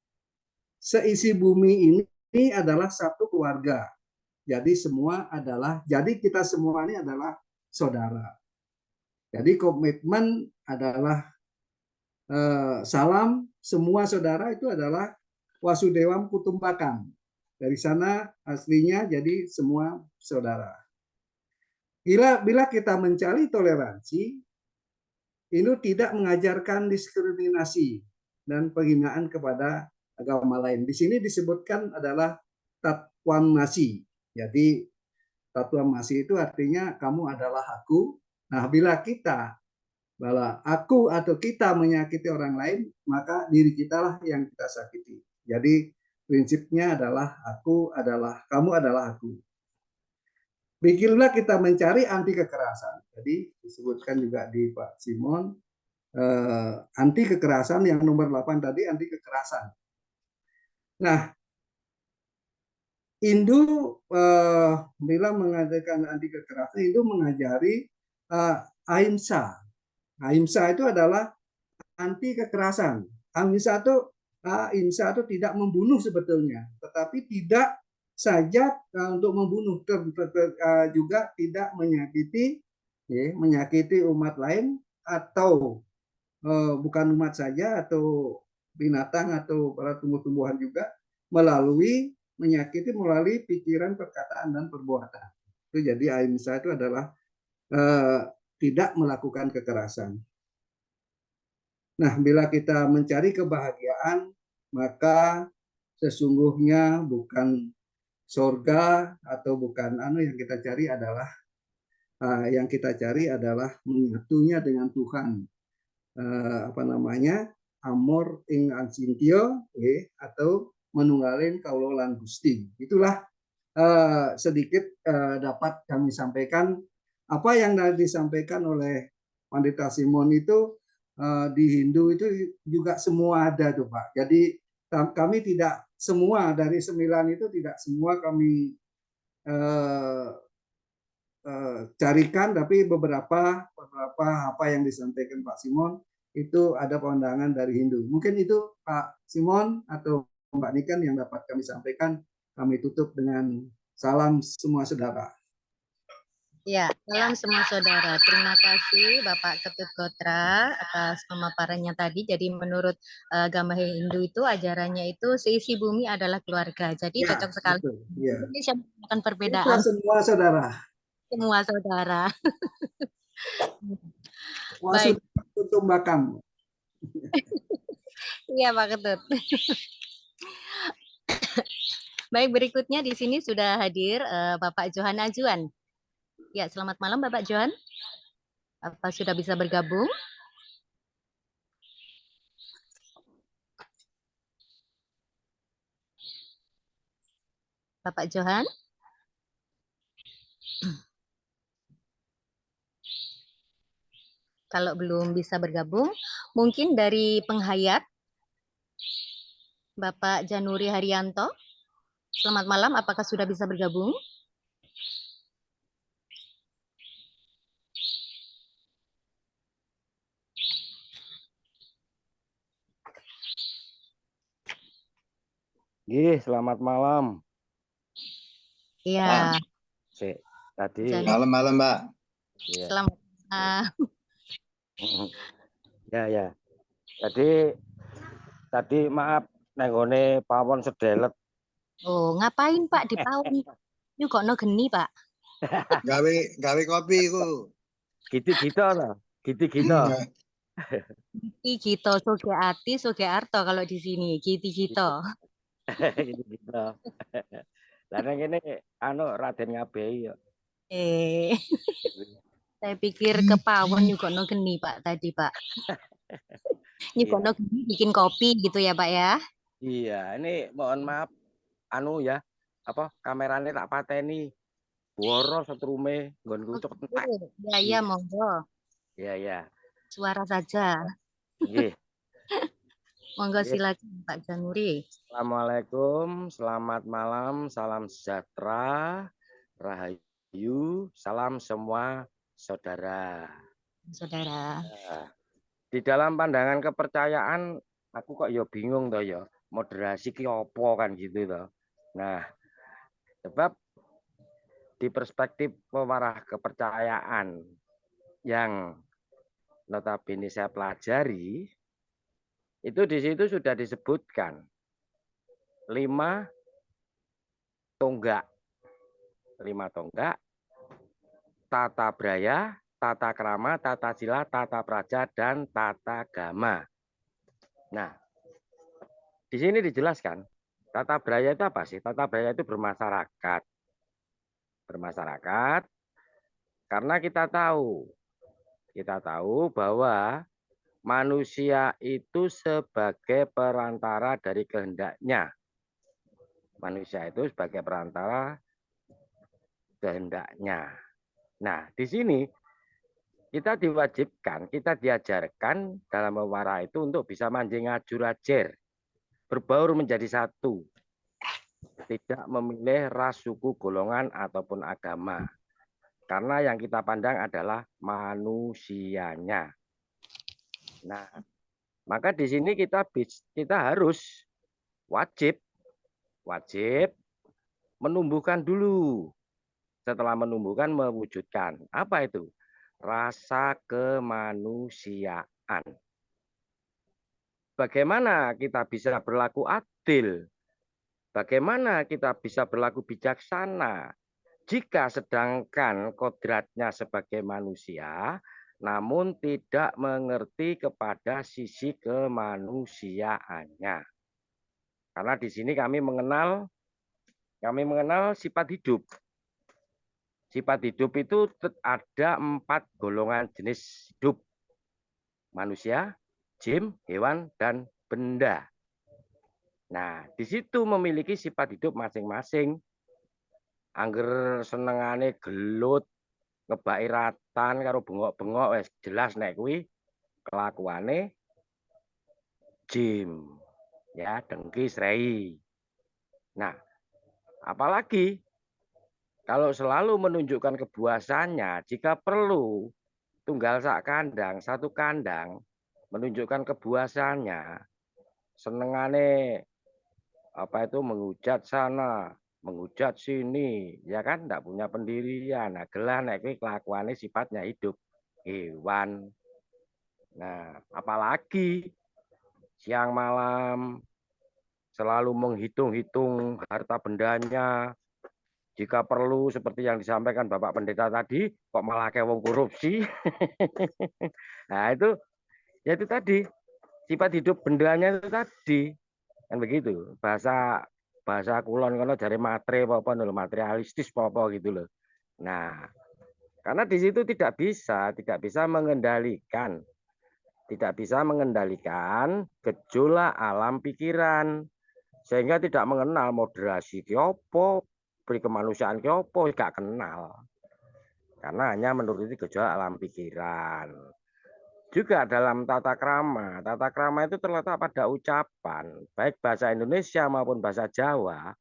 Seisi bumi ini adalah satu keluarga. Jadi kita semua ini adalah saudara. Jadi komitmen adalah salam semua saudara itu adalah Wasudewam Kutumbakam. Dari sana aslinya jadi semua saudara. Bila kita mencari toleransi, ini tidak mengajarkan diskriminasi dan penghinaan kepada agama lain. Di sini disebutkan adalah tatwamasi. Jadi tatwamasi itu artinya kamu adalah aku. Nah, bila kita bahwa aku atau kita menyakiti orang lain, maka diri kita lah yang kita sakiti. Jadi prinsipnya adalah kamu adalah aku. Bikinlah kita mencari anti kekerasan. Jadi disebutkan juga di Pak Simon, anti kekerasan, yang nomor 8 tadi anti kekerasan. Nah, Hindu bila mengajarkan anti kekerasan, Hindu mengajari ahimsa. Ahimsa itu adalah anti kekerasan. Ahimsa itu tidak membunuh sebetulnya, tetapi tidak saja untuk membunuh, juga tidak menyakiti umat lain, atau bukan umat saja, atau binatang atau para tumbuh-tumbuhan juga, melalui pikiran, perkataan, dan perbuatan. Itu jadi ahimsa itu adalah tidak melakukan kekerasan. Nah, bila kita mencari kebahagiaan, maka sesungguhnya bukan surga atau bukan yang kita cari adalah menyatunya dengan Tuhan. Amor ing ansintio, atau menunggalin kaulolan Gusti. Itulah sedikit dapat kami sampaikan. Apa yang disampaikan oleh Pandita Simon itu di Hindu itu juga semua ada tuh Pak. Jadi kami tidak semua dari 9 itu tidak semua kami carikan, tapi beberapa apa yang disampaikan Pak Simon itu ada pandangan dari Hindu. Mungkin itu Pak Simon atau Mbak Niken yang dapat kami sampaikan. Kami tutup dengan salam semua saudara. Ya, salam semua saudara. Terima kasih Bapak Ketut Kotra atas pemaparannya tadi. Jadi menurut agama Hindu itu ajarannya itu seisi bumi adalah keluarga. Jadi cocok sekali. Ya. Indonesia bukan perbedaan. Itu semua saudara. Semua saudara. Baik. Untuk Bakam. Iya Pak Ketut. Baik, berikutnya di sini sudah hadir Bapak Johan Ajuan. Ya, selamat malam Bapak Johan. Apa sudah bisa bergabung? Bapak Johan? Kalau belum bisa bergabung, mungkin dari penghayat Bapak Januri Haryanto. Selamat malam, apakah sudah bisa bergabung? Selamat malam. Iya. Tadi. Malam, Mbak. Ya. Selamat malam. Ya. Tadi maaf nenggone pawon sedelet. Oh, ngapain Pak di pawon? Nyukokno geni, Pak. Gawe kopi ku. Gitu lah. Gitu. Gito, Soge Ati, Soge Arto kalau di sini. Gito. Gitu. Lah ini Raden Ngabei ya. Saya pikir ke pawon nyukokno geni Pak tadi, Pak. Nyukokno geni bikin kopi gitu ya, Pak ya. Iya, ini mohon maaf ya, kameranya tak pateni. Boro setrume nggonku cetek. Ya, monggo. Iya. Suara saja. Nggih. Monggo silakan Pak Januri. Assalamualaikum, selamat malam, salam sejahtera, rahayu, salam semua saudara. Di dalam pandangan kepercayaan, aku kok ya bingung toh ya, moderasi ki opo kan gitu toh. Nah, sebab di perspektif pewarah kepercayaan yang notabene saya pelajari, itu di situ sudah disebutkan 5 tonggak, tata braya, tata krama, tata sila, tata praja, dan tata gama. Nah, di sini dijelaskan tata braya itu apa sih? Tata braya itu bermasyarakat. Karena kita tahu bahwa manusia itu sebagai perantara dari kehendaknya. Manusia itu sebagai perantara kehendaknya. Nah, di sini kita diwajibkan, kita diajarkan dalam mewara itu untuk bisa manjing ngajur ajer, berbaur menjadi satu, tidak memilih ras, suku, golongan, ataupun agama. Karena yang kita pandang adalah manusianya. Nah, maka di sini kita harus wajib menumbuhkan dulu. Setelah menumbuhkan, mewujudkan. Apa itu? Rasa kemanusiaan. Bagaimana kita bisa berlaku adil? Bagaimana kita bisa berlaku bijaksana? Jika sedangkan kodratnya sebagai manusia, namun tidak mengerti kepada sisi kemanusiaannya. Karena di sini kami mengenal sifat hidup. Sifat hidup itu ada 4 golongan jenis hidup. Manusia, jin, hewan, dan benda. Nah, di situ memiliki sifat hidup masing-masing. Angger senengane gelut, ngebaki ratan karo bengok-bengok wis jelas nek kuwi kelakuane jin. Ya, dengki, srei. Nah, apalagi kalau selalu menunjukkan kebuasannya, jika perlu tunggal sak kandang, satu kandang, menunjukkan kebuasannya, senengane apa itu menghujat sana, menghujat sini, ya kan, tidak punya pendirian. Nah, gelah nek kelakuannya sifatnya hidup hewan. Nah, apalagi siang malam selalu menghitung-hitung harta bendanya. Jika perlu seperti yang disampaikan Bapak Pendeta tadi, kok malah kayak wong korupsi. Nah, itu ya itu tadi sifat hidup bendanya itu tadi. Kan begitu. Bahasa kulon kono jare matre apa materialistis apa gitu loh. Nah, karena di situ tidak bisa mengendalikan gejolak alam pikiran, sehingga tidak mengenal moderasi ki opo, kemanusiaan ki opo, gak kenal. Karena hanya menuruti gejolak alam pikiran. Juga dalam tata krama itu terletak pada ucapan, baik bahasa Indonesia maupun bahasa Jawa,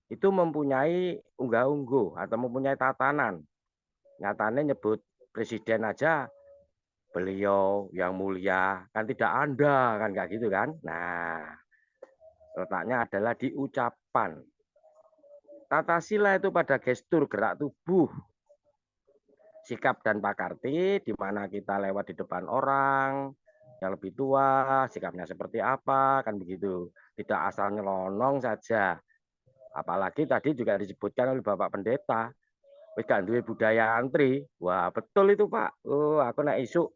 itu mempunyai unggah-ungguh atau mempunyai tatanan. Nyatanya nyebut presiden aja, beliau yang mulia, kan tidak Anda, kan kayak gitu kan. Nah, letaknya adalah di ucapan. Tata sila itu pada gestur gerak tubuh. Sikap dan pakarti, di mana kita lewat di depan orang yang lebih tua, sikapnya seperti apa, kan begitu. Tidak asal nyelonong saja. Apalagi tadi juga disebutkan oleh Bapak Pendeta, gak duwe budaya antri. Wah, betul itu, Pak. Oh, aku naik isu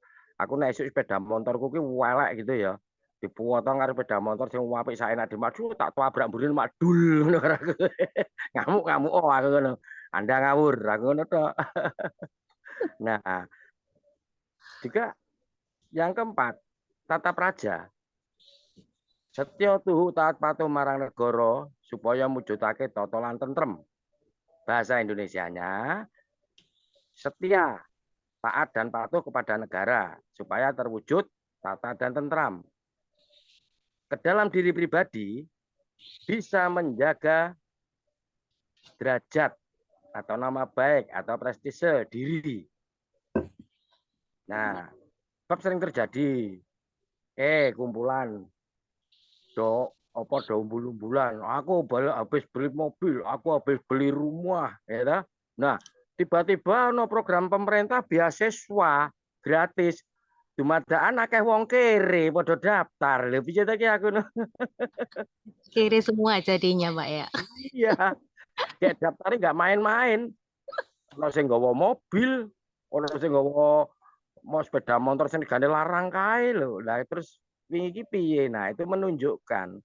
sepeda motorku ki welek gitu ya. Dipotong karo sepeda motor sing apik saenak dimaju tak tabrak mburin madul ngono aku. Ngamuk-ngamuk oh aku ngono. Anda ngawur, aku ngono tok. Nah, juga yang keempat, tata praja. Setya tuhu taat patuh marang negara supaya mujudake tata lan tentrem. Bahasa Indonesianya, setia, taat dan patuh kepada negara supaya terwujud tata dan tentram. Ke dalam diri pribadi bisa menjaga derajat atau nama baik atau prestise diri. Nah, sebab sering terjadi kumpulan do umbul-umbulan, aku habis beli mobil, aku habis beli rumah, ya. Nah, tiba-tiba no program pemerintah beasiswa gratis. Dumadaan akeh wong kere padha daftar. Lha piye ta ki aku. Kiri semua jadinya, Pak ya. Iya. Kayak daftarnya nggak main-main. Ono sing nggawa mobil, ono sing nggawa mau sepeda motor sing digane larang kae lho. Lah terus wingi iki piye? Nah, itu menunjukkan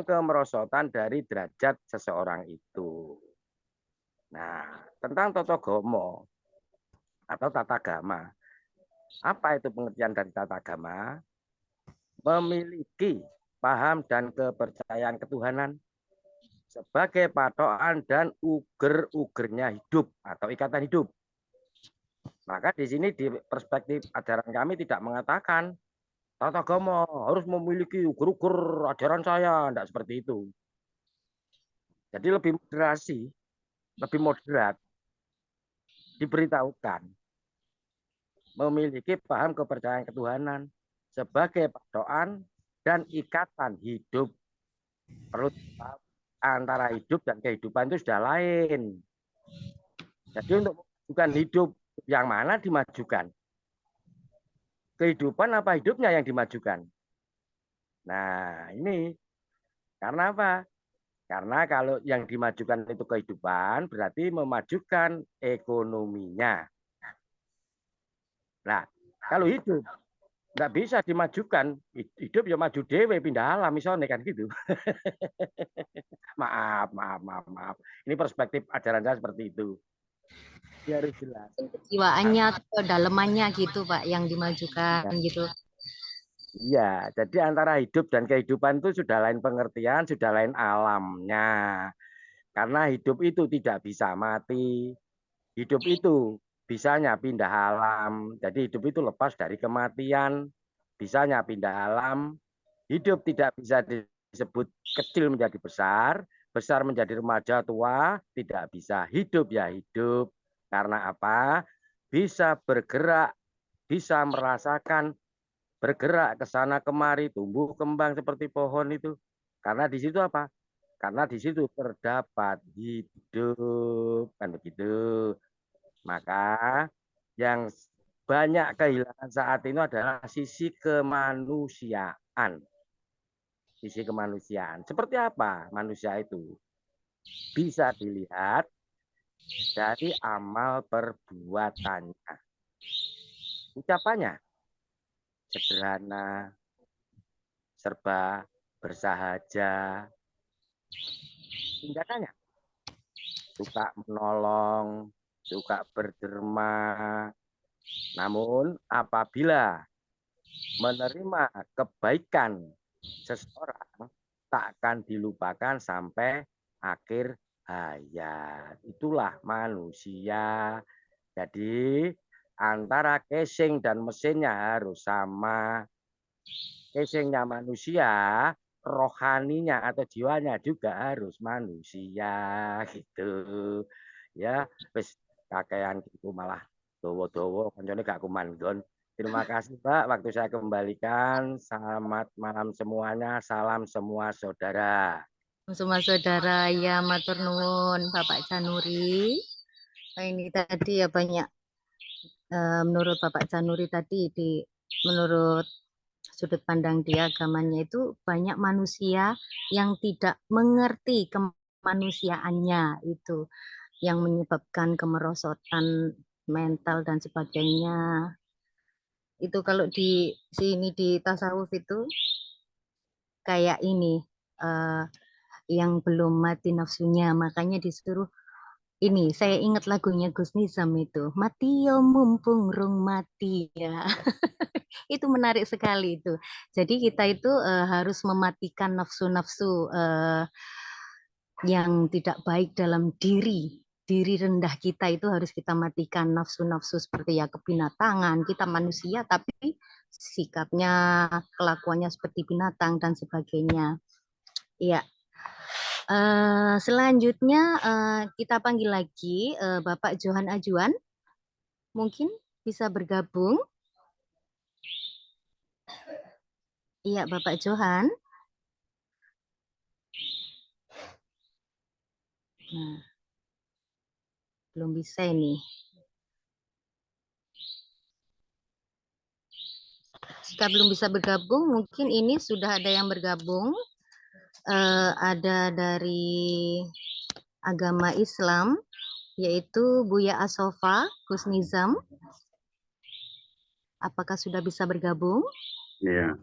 kemerosotan dari derajat seseorang itu. Nah, tentang tata gama atau tata gama. Apa itu pengertian dari tata gama? Memiliki paham dan kepercayaan ketuhanan sebagai patokan dan uger-ugernya hidup atau ikatan hidup. Maka di sini di perspektif ajaran kami tidak mengatakan tata agama harus memiliki ukur-ukur ajaran saya, tidak seperti itu. Jadi lebih moderasi, lebih moderat, diberitahukan memiliki paham kepercayaan ketuhanan sebagai patokan dan ikatan hidup. Perlu antara hidup dan kehidupan itu sudah lain. Jadi untuk memajukan hidup yang mana dimajukan? Kehidupan apa hidupnya yang dimajukan? Nah, ini karena apa? Karena kalau yang dimajukan itu kehidupan, berarti memajukan ekonominya. Nah, kalau hidup nggak bisa dimajukan, hidup ya maju dewe pindah alam misalnya kan gitu. maaf. Ini perspektif ajaran saya seperti itu. Ya harus jelas. Kejiwaannya atau dalemannya gitu Pak yang dimajukan gitu. Iya, jadi antara hidup dan kehidupan itu sudah lain pengertian, sudah lain alamnya. Karena hidup itu tidak bisa mati. Hidup itu bisanya pindah alam. Jadi hidup itu lepas dari kematian, bisanya pindah alam. Hidup tidak bisa disebut kecil menjadi besar, besar menjadi remaja tua, tidak bisa. Hidup ya hidup. Karena apa? Bisa bergerak, bisa merasakan, bergerak ke sana kemari, tumbuh kembang seperti pohon itu. Karena di situ apa? Karena di situ terdapat hidup, kan begitu. Maka yang banyak kehilangan saat ini adalah sisi kemanusiaan. Sisi kemanusiaan. Seperti apa manusia itu? Bisa dilihat dari amal perbuatannya. Ucapannya sederhana, serba bersahaja. Tindakannya suka menolong, suka berderma. Namun apabila menerima kebaikan seseorang, tak akan dilupakan sampai akhir hayat. Itulah manusia. Jadi antara casing dan mesinnya harus sama. Casingnya manusia, rohaninya atau jiwanya juga harus manusia gitu. Ya, wis kakean gitu malah dowo-dowo kancane gak kumandon. Terima kasih Pak, waktu saya kembalikan. Selamat malam semuanya, salam semua saudara. Semua saudara ya matur nuwun Bapak Januri. Nah, ini tadi ya banyak menurut Bapak Januri tadi menurut sudut pandang dia agamanya itu banyak manusia yang tidak mengerti kemanusiaannya itu yang menyebabkan kemerosotan mental dan sebagainya. Itu kalau di sini di tasawuf itu kayak ini yang belum mati nafsunya, makanya disuruh ini. Saya ingat lagunya Gus Nizam itu, mati yo mumpung rung mati ya. Itu menarik sekali itu. Jadi kita itu harus mematikan nafsu-nafsu yang tidak baik dalam diri rendah kita itu harus kita matikan. Nafsu-nafsu seperti ya kebinatangan, kita manusia tapi sikapnya, kelakuannya seperti binatang dan sebagainya. Iya. Selanjutnya kita panggil lagi Bapak Johan Ajuan, mungkin bisa bergabung. Iya, Bapak Johan. Nah, belum bisa ini. Jika belum bisa bergabung, mungkin ini sudah ada yang bergabung. Ada dari agama Islam, yaitu Buya Asofa, Gus Nizam. Apakah sudah bisa bergabung? Ya.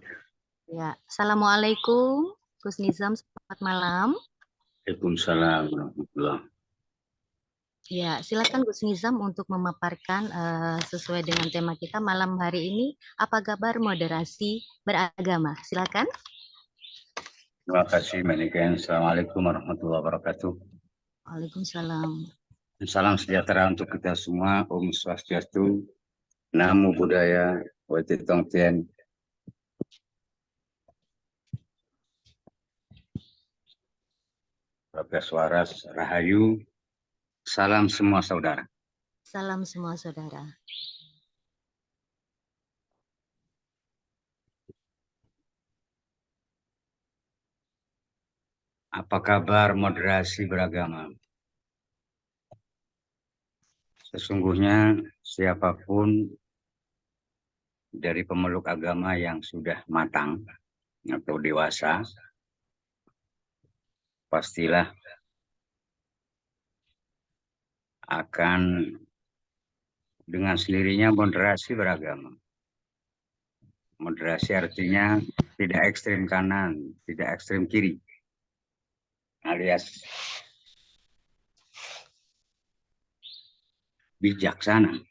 Ya, Assalamualaikum, Gus Nizam, selamat malam. Waalaikumsalam warahmatullahi. Ya, silakan Gus Nizam untuk memaparkan sesuai dengan tema kita malam hari ini, apa kabar moderasi beragama? Silakan. Terima kasih, Maniken. Assalamualaikum warahmatullahi wabarakatuh. Waalaikumsalam. Salam sejahtera untuk kita semua. Om Swastiastu, Namo Buddhaya, Wati Tong Tien. Bapak Waras Rahayu. Salam semua saudara. Salam semua saudara. Apa kabar moderasi beragama? Sesungguhnya siapapun dari pemeluk agama yang sudah matang atau dewasa, pastilah akan dengan sendirinya moderasi beragama. Moderasi artinya tidak ekstrem kanan, tidak ekstrem kiri, alias bijaksana,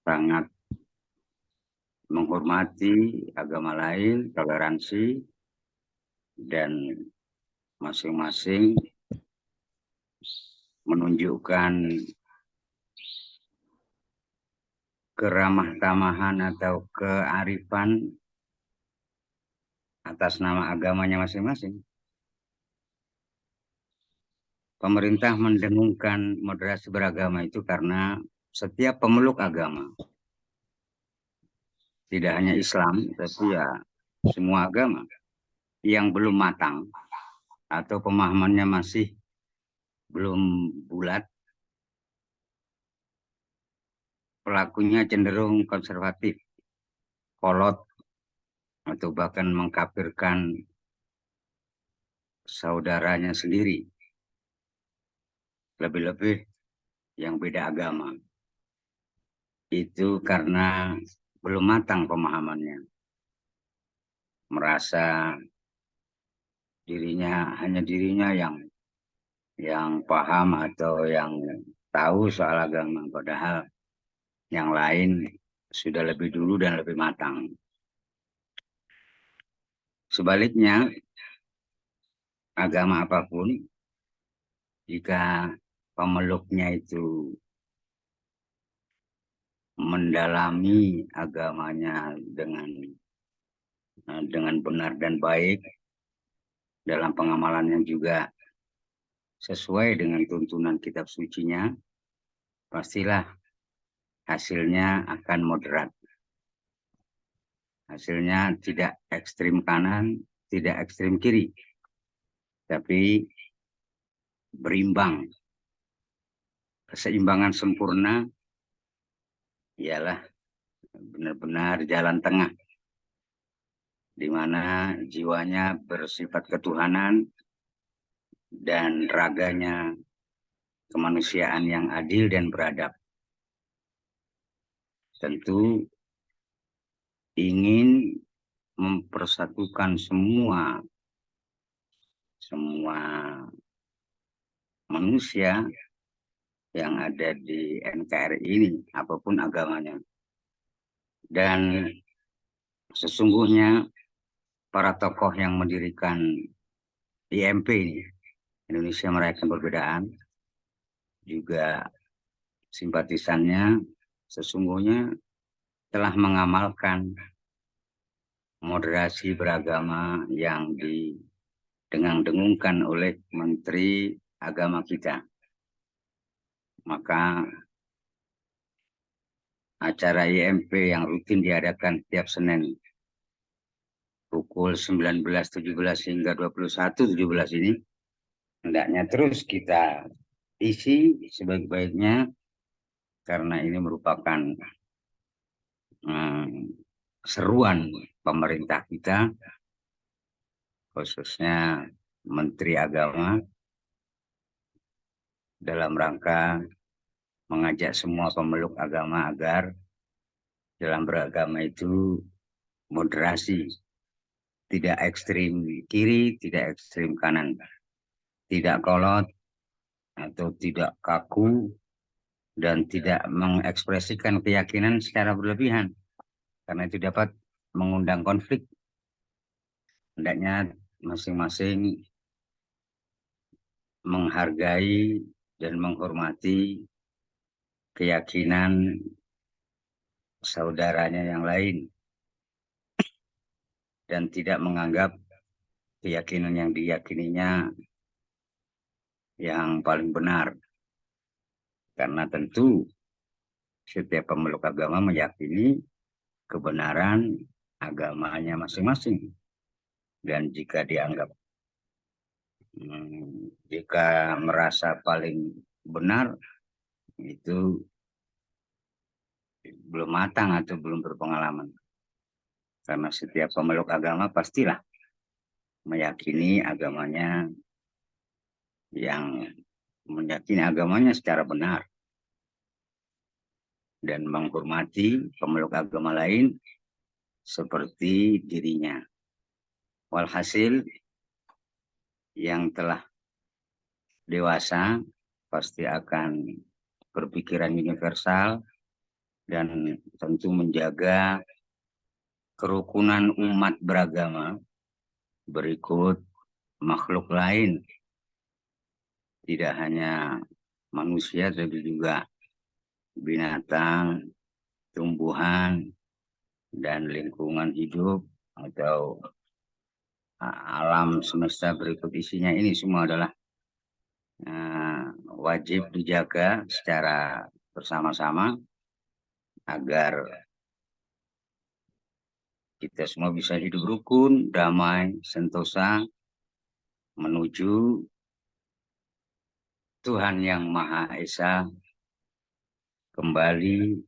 sangat menghormati agama lain, toleransi, dan masing-masing menunjukkan keramah tamahan atau kearifan atas nama agamanya masing-masing. Pemerintah mendengungkan moderasi beragama itu karena setiap pemeluk agama, tidak hanya Islam, tapi ya semua agama yang belum matang atau pemahamannya masih belum bulat, pelakunya cenderung konservatif, kolot, atau bahkan mengkafirkan saudaranya sendiri. Lebih-lebih yang beda agama. Itu karena belum matang pemahamannya. Merasa hanya dirinya yang paham atau yang tahu soal agama, padahal yang lain sudah lebih dulu dan lebih matang. Sebaliknya, agama apapun, jika pemeluknya itu mendalami agamanya dengan benar dan baik, dalam pengamalan yang juga sesuai dengan tuntunan kitab sucinya, pastilah hasilnya akan moderat. Hasilnya tidak ekstrim kanan, tidak ekstrim kiri, tapi berimbang. Keseimbangan sempurna ialah benar-benar jalan tengah, di mana jiwanya bersifat ketuhanan dan raganya kemanusiaan yang adil dan beradab. Tentu ingin mempersatukan semua manusia yang ada di NKRI ini, apapun agamanya. Dan sesungguhnya para tokoh yang mendirikan IMP ini, Indonesia Merayakan Perbedaan, juga simpatisannya sesungguhnya telah mengamalkan moderasi beragama yang didengung-dengungkan oleh Menteri Agama kita. Maka acara IMP yang rutin diadakan tiap Senin pukul 19.17 hingga 21.17 ini hendaknya terus kita isi sebaik-baiknya, karena ini merupakan seruan pemerintah kita, khususnya Menteri Agama, dalam rangka mengajak semua pemeluk agama agar dalam beragama itu moderasi, tidak ekstrim kiri, tidak ekstrim kanan, tidak kolot atau tidak kaku, dan tidak mengekspresikan keyakinan secara berlebihan, karena itu dapat mengundang konflik. Hendaknya masing-masing menghargai dan menghormati keyakinan saudaranya yang lain dan tidak menganggap keyakinan yang diyakininya yang paling benar. Karena tentu setiap pemeluk agama meyakini kebenaran agamanya masing-masing. Dan jika dianggap, jika merasa paling benar, itu belum matang atau belum berpengalaman. Karena setiap pemeluk agama pastilah meyakini agamanya secara benar dan menghormati pemeluk agama lain seperti dirinya. Walhasil, yang telah dewasa pasti akan berpikiran universal dan tentu menjaga kerukunan umat beragama berikut makhluk lain, tidak hanya manusia tapi juga binatang, tumbuhan, dan lingkungan hidup atau alam semesta berikut isinya. Ini semua adalah wajib dijaga secara bersama-sama agar kita semua bisa hidup rukun, damai, sentosa, menuju Tuhan yang Maha Esa, kembali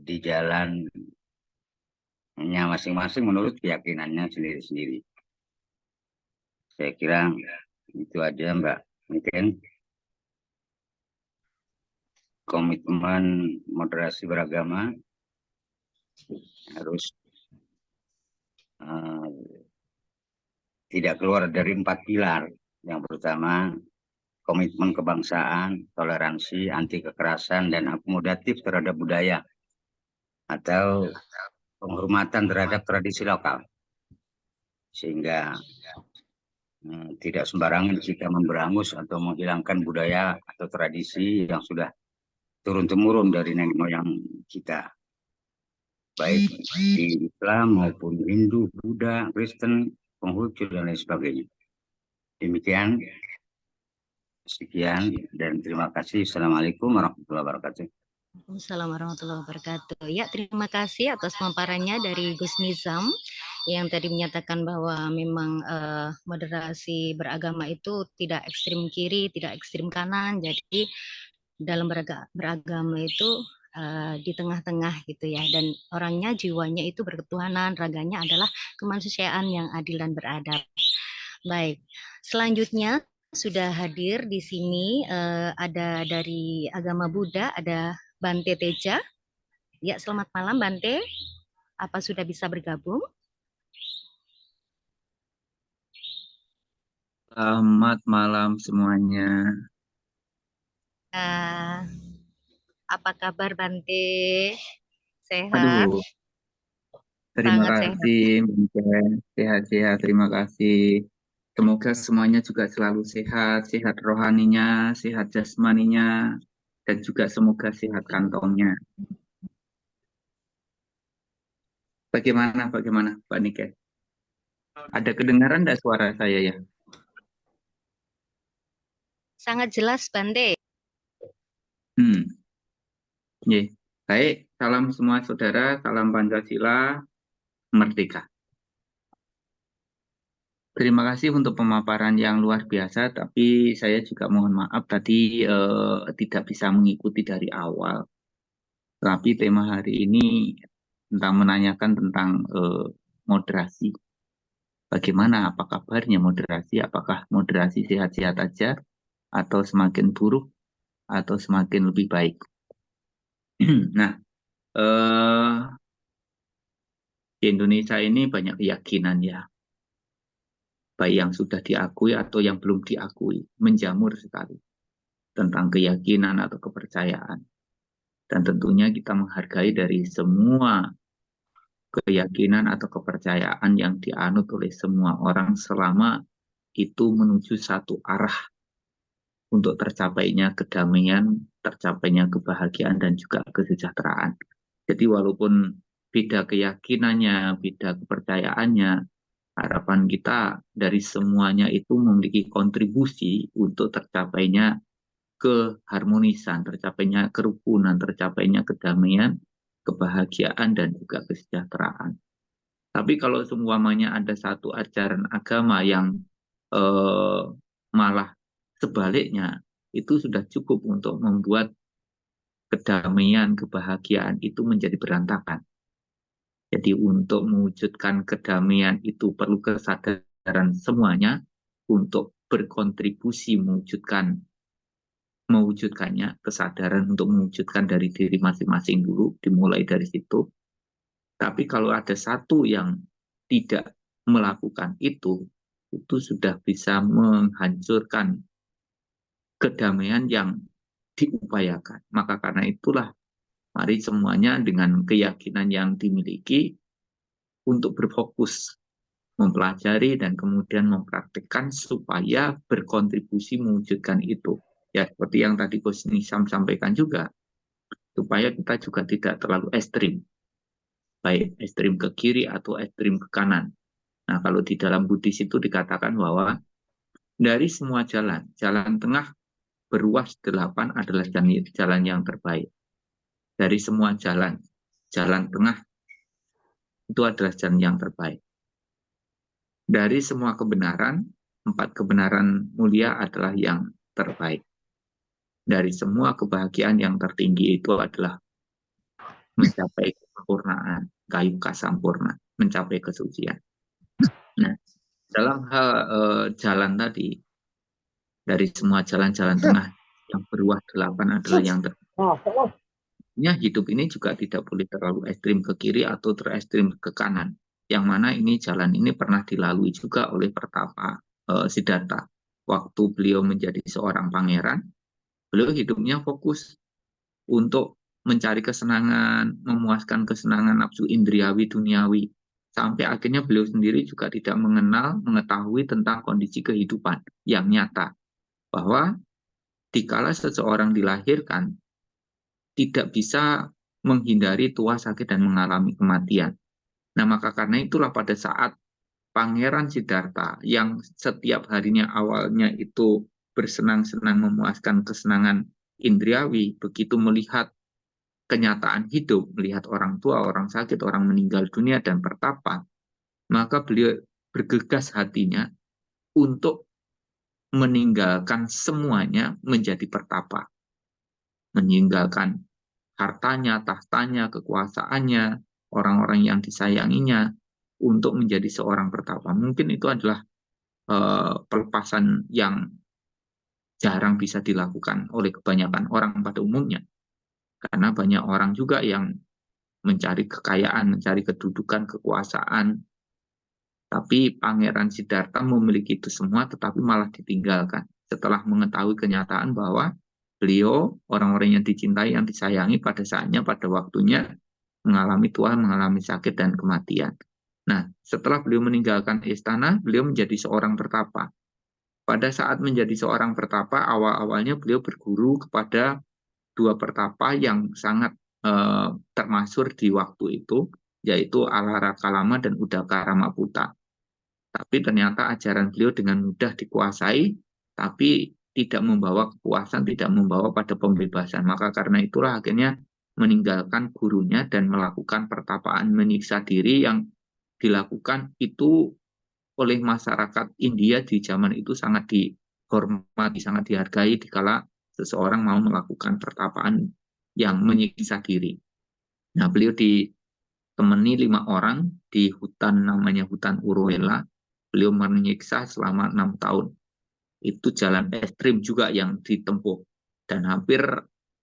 di jalannya masing-masing menurut keyakinannya sendiri-sendiri. Saya kira itu aja, Mbak Niken. Komitmen moderasi beragama harus tidak keluar dari 4 pilar. Yang pertama, komitmen kebangsaan, toleransi, anti kekerasan, dan akomodatif terhadap budaya atau penghormatan terhadap tradisi lokal. Sehingga tidak sembarangan jika memberangus atau menghilangkan budaya atau tradisi yang sudah turun-temurun dari nenek moyang kita, baik di Islam maupun Hindu, Buddha, Kristen, Konghucu, dan lain sebagainya. Demikian, sekian, dan terima kasih. Assalamualaikum warahmatullahi wabarakatuh. Waalaikumsalam warahmatullahi wabarakatuh. Ya, terima kasih atas pemaparannya dari Gus Nizam yang tadi menyatakan bahwa memang moderasi beragama itu tidak ekstrim kiri, tidak ekstrim kanan. Jadi dalam beragama itu di tengah-tengah gitu ya. Dan orangnya, jiwanya itu berketuhanan, raganya adalah kemanusiaan yang adil dan beradab. Baik, selanjutnya sudah hadir di sini ada dari agama Buddha, ada Bante Teja. Ya, selamat malam Bante. Apa sudah bisa bergabung? Selamat malam semuanya. Apa kabar Bante? Sehat? Aduh, terima Sangat kasih, sehat-sehat. Terima kasih. Semoga semuanya juga selalu sehat, sehat rohaninya, sehat jasmaninya, dan juga semoga sehat kantongnya. Bagaimana, Pak Niken? Ada kedengaran enggak suara saya ya? sangat jelas Bante. Yeah. Baik, salam semua saudara, salam Pancasila, merdeka. Terima kasih untuk pemaparan yang luar biasa, tapi saya juga mohon maaf tadi tidak bisa mengikuti dari awal. Tapi tema hari ini menanyakan tentang moderasi. Bagaimana, apa kabarnya moderasi? Apakah moderasi sehat-sehat aja, atau semakin buruk, atau semakin lebih baik? Nah, di Indonesia ini banyak keyakinan ya. Baik yang sudah diakui atau yang belum diakui, menjamur sekali tentang keyakinan atau kepercayaan. Dan tentunya kita menghargai dari semua keyakinan atau kepercayaan yang dianut oleh semua orang selama itu menuju satu arah untuk tercapainya kedamaian, tercapainya kebahagiaan dan juga kesejahteraan. Jadi walaupun beda keyakinannya, beda kepercayaannya, harapan kita dari semuanya itu memiliki kontribusi untuk tercapainya keharmonisan, tercapainya kerukunan, tercapainya kedamaian, kebahagiaan, dan juga kesejahteraan. Tapi kalau semuanya ada satu ajaran agama yang malah sebaliknya, itu sudah cukup untuk membuat kedamaian, kebahagiaan itu menjadi berantakan. Jadi untuk mewujudkan kedamaian itu perlu kesadaran semuanya untuk berkontribusi mewujudkannya, kesadaran untuk mewujudkan dari diri masing-masing dulu, dimulai dari situ. Tapi kalau ada satu yang tidak melakukan itu sudah bisa menghancurkan kedamaian yang diupayakan. Maka karena itulah, mari semuanya dengan keyakinan yang dimiliki untuk berfokus mempelajari dan kemudian mempraktikkan supaya berkontribusi mewujudkan itu. Ya, seperti yang tadi Coach Nisham sampaikan juga, supaya kita juga tidak terlalu ekstrim, baik ekstrim ke kiri atau ekstrim ke kanan. Nah, kalau di dalam Buddhis itu dikatakan bahwa dari semua jalan, jalan tengah beruas 8 adalah jalan yang terbaik. Dari semua jalan, jalan tengah itu adalah jalan yang terbaik. Dari semua kebenaran, 4 kebenaran mulia adalah yang terbaik. Dari semua kebahagiaan yang tertinggi itu adalah mencapai kesempurnaan, kayuka sampurna, mencapai kesucian. Nah, dalam hal jalan tadi, dari semua jalan-jalan tengah yang beruah 8 adalah yang terbaik. Hidup ini juga tidak boleh terlalu ekstrim ke kiri atau terekstrim ke kanan. Yang mana ini jalan ini pernah dilalui juga oleh Pertapa Siddhartha. Waktu beliau menjadi seorang pangeran, beliau hidupnya fokus untuk mencari kesenangan, memuaskan kesenangan nafsu indriawi duniawi. Sampai akhirnya beliau sendiri juga tidak mengetahui tentang kondisi kehidupan yang nyata. Bahwa dikala seseorang dilahirkan, tidak bisa menghindari tua, sakit, dan mengalami kematian. Nah, maka karena itulah pada saat Pangeran Siddhartha yang setiap harinya awalnya itu bersenang-senang memuaskan kesenangan indriawi, begitu melihat kenyataan hidup, melihat orang tua, orang sakit, orang meninggal dunia, dan bertapa, maka beliau bergegas hatinya untuk meninggalkan semuanya menjadi pertapa. Meninggalkan hartanya, tahtanya, kekuasaannya, orang-orang yang disayanginya, untuk menjadi seorang pertapa. Mungkin itu adalah pelepasan yang jarang bisa dilakukan oleh kebanyakan orang pada umumnya. Karena banyak orang juga yang mencari kekayaan, mencari kedudukan, kekuasaan. Tapi Pangeran Siddhartha memiliki itu semua, tetapi malah ditinggalkan. Setelah mengetahui kenyataan bahwa beliau, orang-orang yang dicintai, yang disayangi pada saatnya, pada waktunya, mengalami tua, mengalami sakit, dan kematian. Nah, setelah beliau meninggalkan istana, beliau menjadi seorang pertapa. Pada saat menjadi seorang pertapa, awal-awalnya beliau berguru kepada 2 pertapa yang sangat termasyhur di waktu itu, yaitu Alara Kalama dan Udaka Ramaputa. Tapi ternyata ajaran beliau dengan mudah dikuasai, tapi tidak membawa kepuasan, tidak membawa pada pembebasan. Maka karena itulah akhirnya meninggalkan gurunya dan melakukan pertapaan menyiksa diri yang dilakukan itu oleh masyarakat India di zaman itu sangat dihormati, sangat dihargai dikala seseorang mau melakukan pertapaan yang menyiksa diri. Nah, beliau ditemani 5 orang di hutan namanya hutan Uruvela. Beliau menyiksa selama 6 tahun. Itu jalan ekstrim juga yang ditempuh. Dan hampir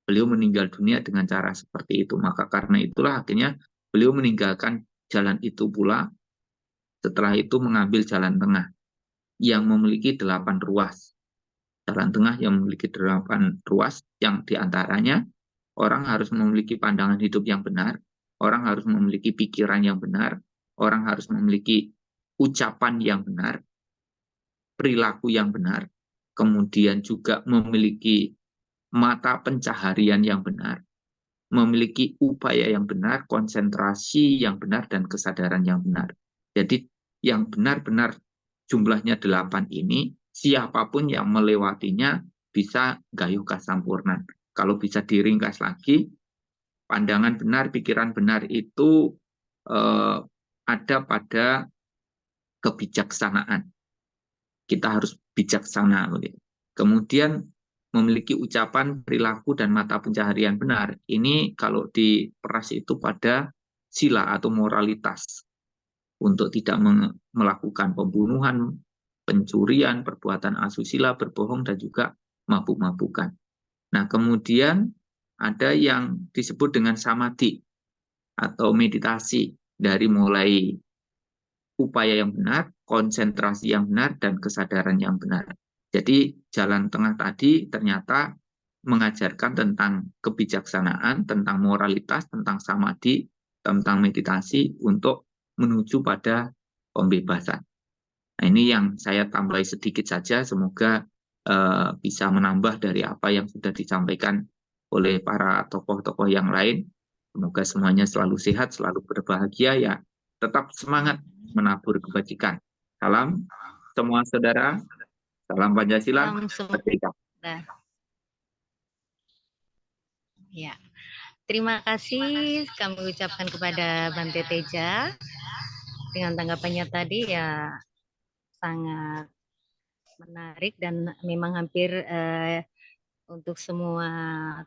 beliau meninggal dunia dengan cara seperti itu. Maka karena itulah akhirnya beliau meninggalkan jalan itu pula. Setelah itu mengambil jalan tengah yang memiliki 8 ruas. Jalan tengah yang memiliki 8 ruas yang diantaranya orang harus memiliki pandangan hidup yang benar, orang harus memiliki pikiran yang benar, orang harus memiliki ucapan yang benar, perilaku yang benar, kemudian juga memiliki mata pencaharian yang benar, memiliki upaya yang benar, konsentrasi yang benar, dan kesadaran yang benar. Jadi yang benar-benar jumlahnya 8 ini, siapapun yang melewatinya bisa gayuh kasampurnan. Kalau bisa diringkas lagi, pandangan benar, pikiran benar itu ada pada kebijaksanaan. Kita harus bijaksana. Kemudian memiliki ucapan, perilaku, dan mata pencaharian benar. Ini kalau diperas itu pada sila atau moralitas. Untuk tidak melakukan pembunuhan, pencurian, perbuatan asusila, berbohong, dan juga mabuk-mabukan. Nah, kemudian ada yang disebut dengan samadhi atau meditasi, dari mulai upaya yang benar, konsentrasi yang benar, dan kesadaran yang benar. Jadi jalan tengah tadi ternyata mengajarkan tentang kebijaksanaan, tentang moralitas, tentang samadhi, tentang meditasi untuk menuju pada pembebasan. Nah, ini yang saya tambahi sedikit saja, semoga bisa menambah dari apa yang sudah disampaikan oleh para tokoh-tokoh yang lain. Semoga semuanya selalu sehat, selalu berbahagia, ya tetap semangat menabur kebajikan. Salam semua saudara, salam Pancasila, merdeka. Ya, terima kasih kami ucapkan kepada Bante Teja dengan tanggapannya tadi, ya sangat menarik, dan memang hampir untuk semua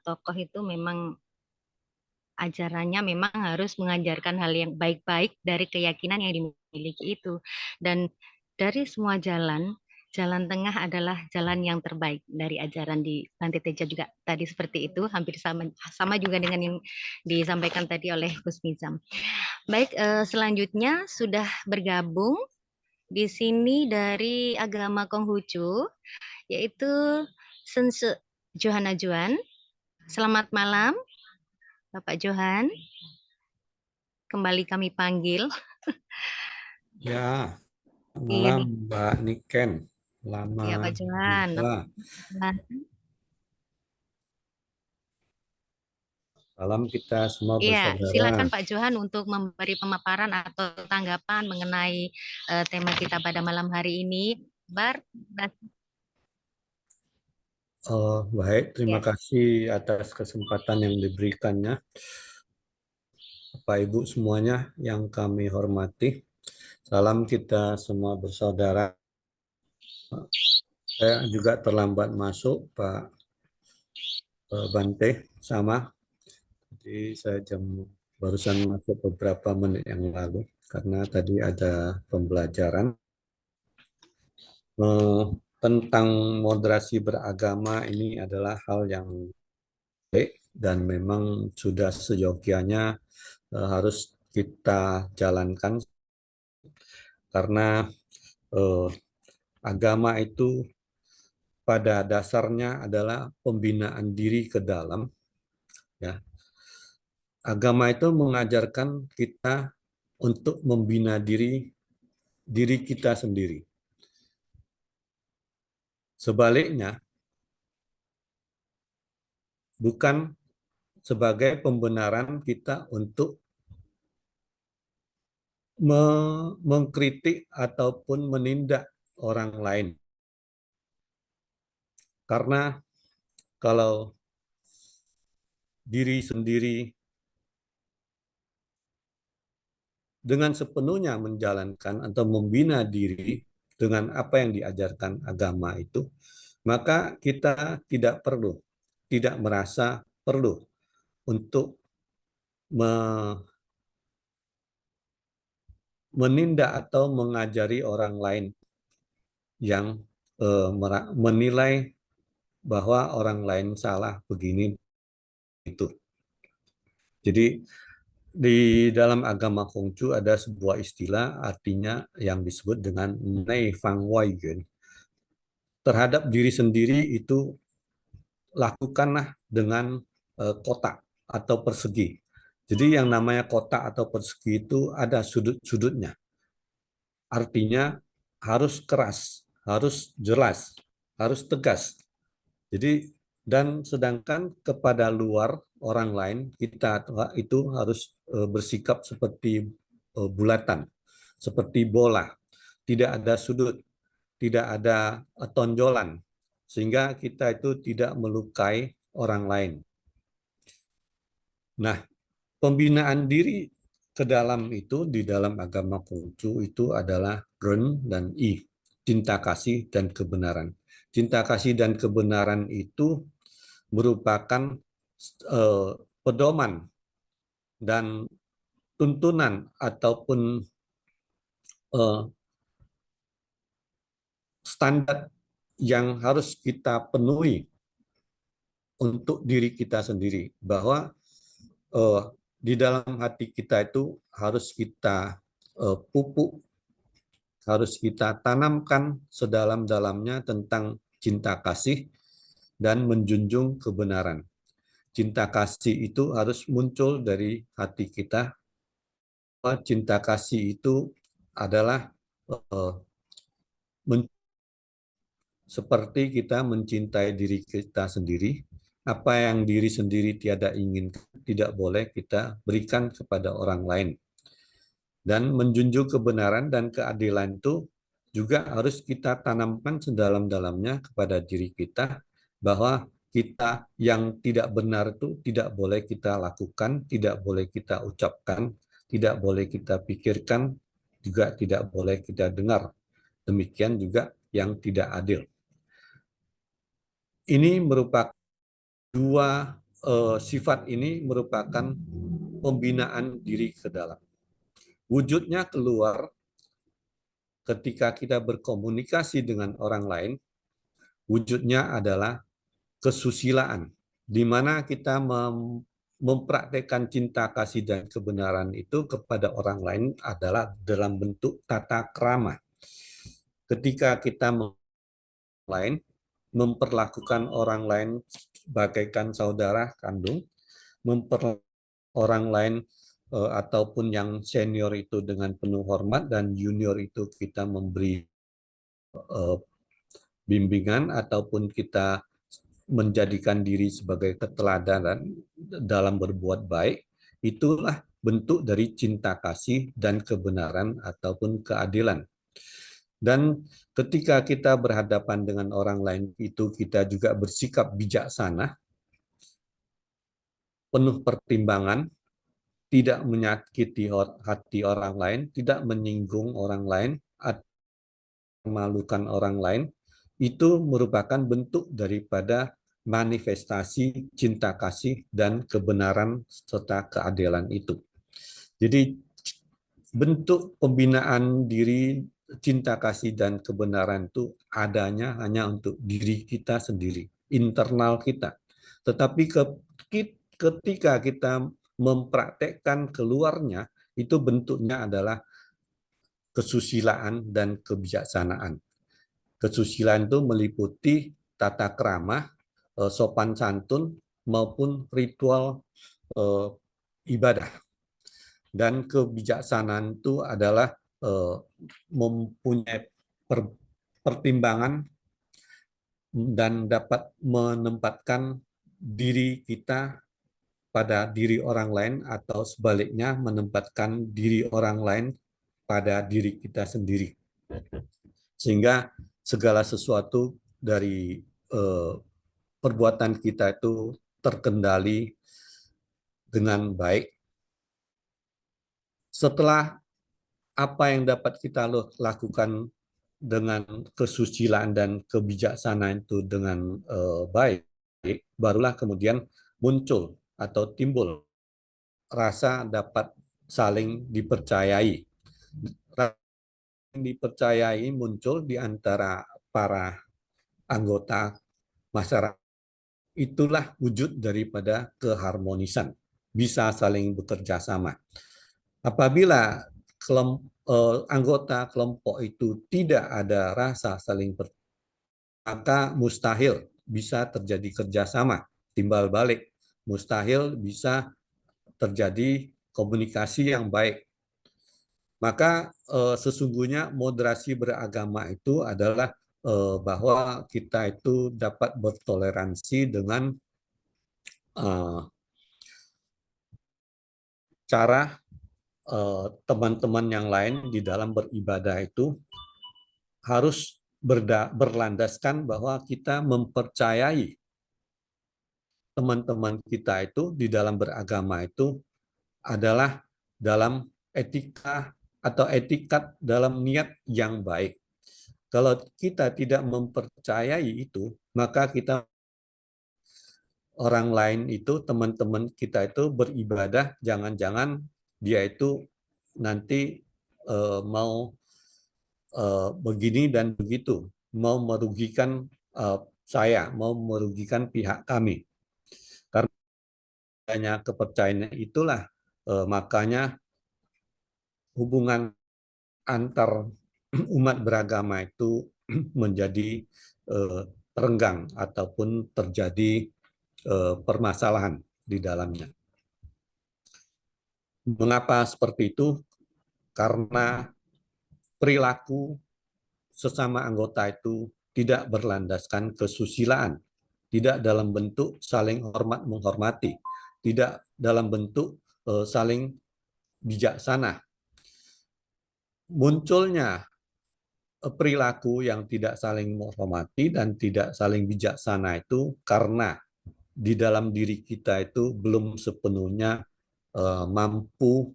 tokoh itu memang ajarannya memang harus mengajarkan hal yang baik-baik dari keyakinan yang dimiliki itu. Dan dari semua jalan tengah adalah jalan yang terbaik dari ajaran di Bante Teja juga tadi seperti itu, hampir sama juga dengan yang disampaikan tadi oleh Gus Nizam. Baik, selanjutnya sudah bergabung di sini dari agama Konghucu, yaitu Sense Johanna Juan. Selamat malam, Bapak Johan. Kembali kami panggil. Ya, malam Mbak Niken. Lama ya, Pak Johan. Salam kita semua Iya, bersaudara. silakan Pak Johan untuk memberi pemaparan atau tanggapan mengenai tema kita pada malam hari ini. Baik, terima kasih atas kesempatan yang diberikannya. Bapak Ibu semuanya yang kami hormati, salam kita semua bersaudara. Saya juga terlambat masuk, Pak Bante, sama. Jadi saya barusan masuk beberapa menit yang lalu, karena tadi ada pembelajaran. Tentang moderasi beragama ini adalah hal yang baik dan memang sudah seyogianya harus kita jalankan, karena agama itu pada dasarnya adalah pembinaan diri ke dalam. Ya. Agama itu mengajarkan kita untuk membina diri kita sendiri. Sebaliknya, bukan sebagai pembenaran kita untuk mengkritik ataupun menindak orang lain. Karena kalau diri sendiri dengan sepenuhnya menjalankan atau membina diri dengan apa yang diajarkan agama itu, maka kita tidak merasa perlu untuk menindak atau mengajari orang lain yang menilai bahwa orang lain salah begini itu. Jadi di dalam agama Konghucu ada sebuah istilah, artinya yang disebut dengan Nei Fang Wai Yun. Terhadap diri sendiri itu lakukanlah dengan kotak atau persegi. Jadi yang namanya kotak atau persegi itu ada sudut-sudutnya. Artinya harus keras, harus jelas, harus tegas. Jadi dan sedangkan kepada luar orang lain kita itu harus bersikap seperti bulatan, seperti bola, tidak ada sudut, tidak ada tonjolan, sehingga kita itu tidak melukai orang lain. Nah, pembinaan diri ke dalam itu di dalam agama Konghucu itu adalah Ren dan I, cinta kasih dan kebenaran. Cinta kasih dan kebenaran itu merupakan pedoman dan tuntunan ataupun standar yang harus kita penuhi untuk diri kita sendiri, bahwa di dalam hati kita itu harus kita pupuk, harus kita tanamkan sedalam-dalamnya tentang cinta kasih dan menjunjung kebenaran. Cinta kasih itu harus muncul dari hati kita. Cinta kasih itu adalah seperti kita mencintai diri kita sendiri. Apa yang diri sendiri tiada inginkan, tidak boleh kita berikan kepada orang lain. Dan menjunjung kebenaran dan keadilan itu juga harus kita tanamkan sedalam-dalamnya kepada diri kita, bahwa kita yang tidak benar itu tidak boleh kita lakukan, tidak boleh kita ucapkan, tidak boleh kita pikirkan, juga tidak boleh kita dengar. Demikian juga yang tidak adil. Ini merupakan dua sifat ini merupakan pembinaan diri ke dalam. Wujudnya keluar ketika kita berkomunikasi dengan orang lain, wujudnya adalah kesusilaan, di mana kita mempraktekkan cinta kasih dan kebenaran itu kepada orang lain adalah dalam bentuk tata krama. Ketika kita lain memperlakukan orang lain bagaikan saudara kandung, memperlakukan orang lain ataupun yang senior itu dengan penuh hormat, dan junior itu kita memberi bimbingan ataupun kita menjadikan diri sebagai keteladanan dalam berbuat baik, itulah bentuk dari cinta kasih dan kebenaran ataupun keadilan. Dan ketika kita berhadapan dengan orang lain itu kita juga bersikap bijaksana, penuh pertimbangan, tidak menyakiti hati orang lain, tidak menyinggung orang lain, atau memalukan orang lain, itu merupakan bentuk daripada manifestasi cinta kasih dan kebenaran serta keadilan itu. Jadi bentuk pembinaan diri cinta kasih dan kebenaran itu adanya hanya untuk diri kita sendiri, internal kita. Tetapi ketika kita mempraktekkan keluarnya, itu bentuknya adalah kesusilaan dan kebijaksanaan. Kesusilaan itu meliputi tata krama, sopan santun, maupun ritual ibadah. Dan kebijaksanaan itu adalah mempunyai pertimbangan dan dapat menempatkan diri kita pada diri orang lain, atau sebaliknya menempatkan diri orang lain pada diri kita sendiri. Sehingga segala sesuatu dari perbuatan kita itu terkendali dengan baik. Setelah apa yang dapat kita lakukan dengan kesusilaan dan kebijaksanaan itu dengan baik, barulah kemudian muncul atau timbul rasa dapat saling dipercayai. Rasa dipercayai muncul di antara para anggota masyarakat. Itulah wujud daripada keharmonisan, bisa saling bekerja sama. Apabila anggota kelompok itu tidak ada rasa saling percaya, maka mustahil bisa terjadi kerjasama, timbal balik. Mustahil bisa terjadi komunikasi yang baik. Maka sesungguhnya moderasi beragama itu adalah bahwa kita itu dapat bertoleransi dengan cara teman-teman yang lain di dalam beribadah itu harus berlandaskan bahwa kita mempercayai teman-teman kita itu di dalam beragama itu adalah dalam etika atau etikat dalam niat yang baik. Kalau kita tidak mempercayai itu, maka kita orang lain itu, teman-teman kita itu beribadah, jangan-jangan dia itu nanti mau begini dan begitu, mau merugikan saya, mau merugikan pihak kami. Karena kepercayaan itulah makanya hubungan antar umat beragama itu menjadi renggang ataupun terjadi permasalahan di dalamnya. Mengapa seperti itu? Karena perilaku sesama anggota itu tidak berlandaskan kesusilaan, tidak dalam bentuk saling hormat menghormati, tidak dalam bentuk saling bijaksana. Munculnya perilaku yang tidak saling menghormati dan tidak saling bijaksana itu karena di dalam diri kita itu belum sepenuhnya mampu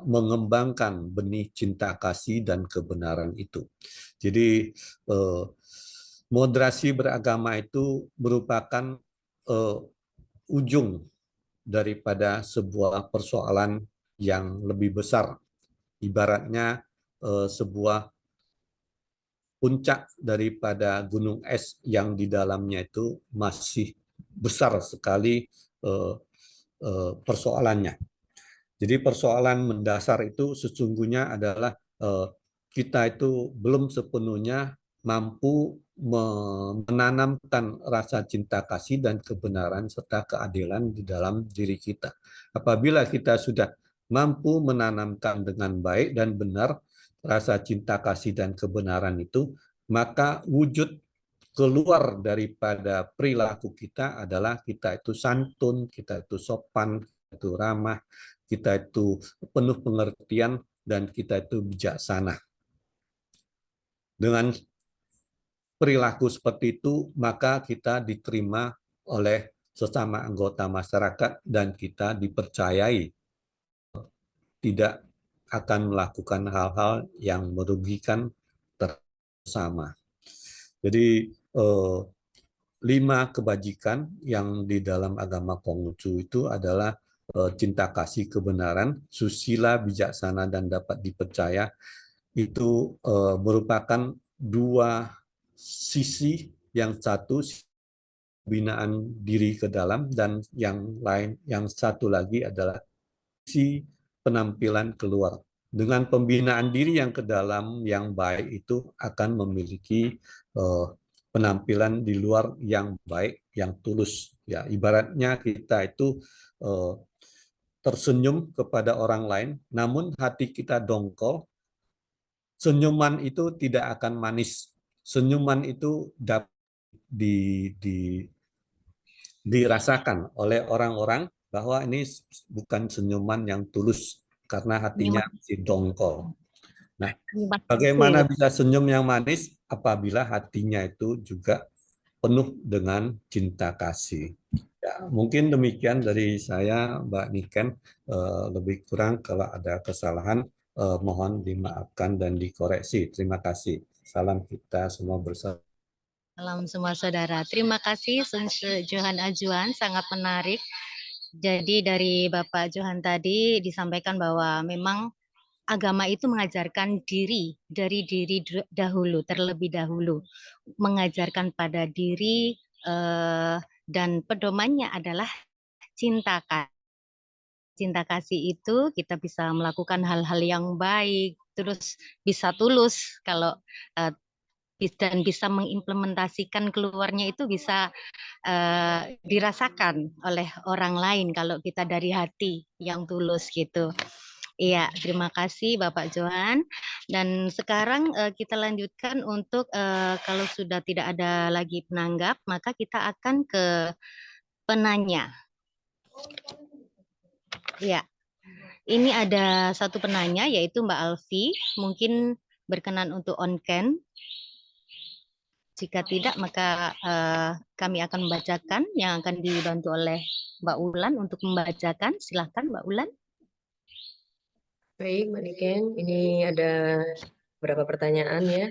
mengembangkan benih cinta kasih dan kebenaran itu. Jadi moderasi beragama itu merupakan ujung daripada sebuah persoalan yang lebih besar. Ibaratnya sebuah puncak daripada gunung es yang di dalamnya itu masih besar sekali persoalannya. Jadi persoalan mendasar itu sesungguhnya adalah kita itu belum sepenuhnya mampu menanamkan rasa cinta kasih dan kebenaran serta keadilan di dalam diri kita. Apabila kita sudah mampu menanamkan dengan baik dan benar rasa cinta kasih dan kebenaran itu, maka wujud keluar daripada perilaku kita adalah kita itu santun, kita itu sopan, kita itu ramah, kita itu penuh pengertian, dan kita itu bijaksana. Dengan perilaku seperti itu, maka kita diterima oleh sesama anggota masyarakat dan kita dipercayai tidak akan melakukan hal-hal yang merugikan bersama. Jadi 5 kebajikan yang di dalam agama Konghucu itu adalah cinta kasih kebenaran, susila, bijaksana, dan dapat dipercaya. Itu merupakan 2 sisi, yang satu pembinaan diri ke dalam dan yang lain, yang satu lagi adalah sisi penampilan keluar. Dengan pembinaan diri yang ke dalam yang baik itu akan memiliki penampilan di luar yang baik, yang tulus. Ya, ibaratnya kita itu tersenyum kepada orang lain, namun hati kita dongkol. Senyuman itu tidak akan manis. Senyuman itu dapat dirasakan oleh orang-orang bahwa ini bukan senyuman yang tulus karena hatinya masih dongkol. Nah, bagaimana bisa senyum yang manis apabila hatinya itu juga penuh dengan cinta kasih. Ya, mungkin demikian dari saya, Mbak Niken. Lebih kurang kalau ada kesalahan, mohon dimaafkan dan dikoreksi. Terima kasih. Salam kita semua bersama. Salam semua saudara. Terima kasih Johan Ajuan, sangat menarik. Jadi dari Bapak Johan tadi disampaikan bahwa memang agama itu mengajarkan diri dari diri dahulu, terlebih dahulu. Mengajarkan pada diri dan pedomannya adalah cinta kasih. Cinta kasih itu kita bisa melakukan hal-hal yang baik, terus bisa tulus kalau dan bisa mengimplementasikan keluarnya itu bisa dirasakan oleh orang lain kalau kita dari hati yang tulus gitu. Iya, terima kasih Bapak Johan. Dan sekarang kita lanjutkan untuk kalau sudah tidak ada lagi penanggap, maka kita akan ke penanya. Ya, ini ada satu penanya yaitu Mbak Alfi. Mungkin berkenan untuk on cam. Jika tidak, maka kami akan membacakan yang akan dibantu oleh Mbak Ulan untuk membacakan. Silahkan Mbak Ulan. Baik, Mbak Niken, ini ada beberapa pertanyaan ya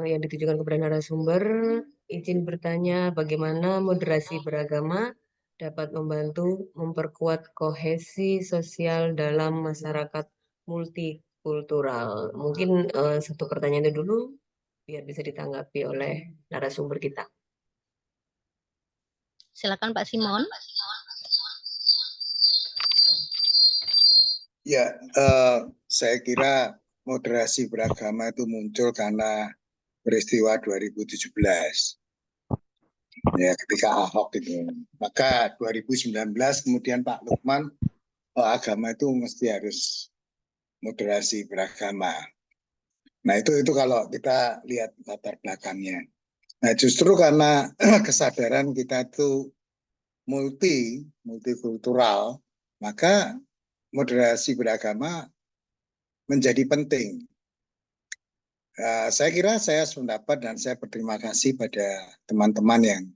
yang ditujukan kepada narasumber. Izin bertanya, bagaimana moderasi beragama dapat membantu memperkuat kohesi sosial dalam masyarakat multikultural? Mungkin satu pertanyaan itu dulu, biar bisa ditanggapi oleh narasumber kita. Silakan Pak Simon. Ya, saya kira moderasi beragama itu muncul karena peristiwa 2017. Ya, ketika Ahok itu. Maka 2019 kemudian Pak Lukman, agama itu mesti harus moderasi beragama. Nah, itu kalau kita lihat latar belakangnya. Nah, justru karena kesadaran kita itu multikultural, maka moderasi beragama menjadi penting. Saya kira saya sependapat dan saya berterima kasih pada teman-teman yang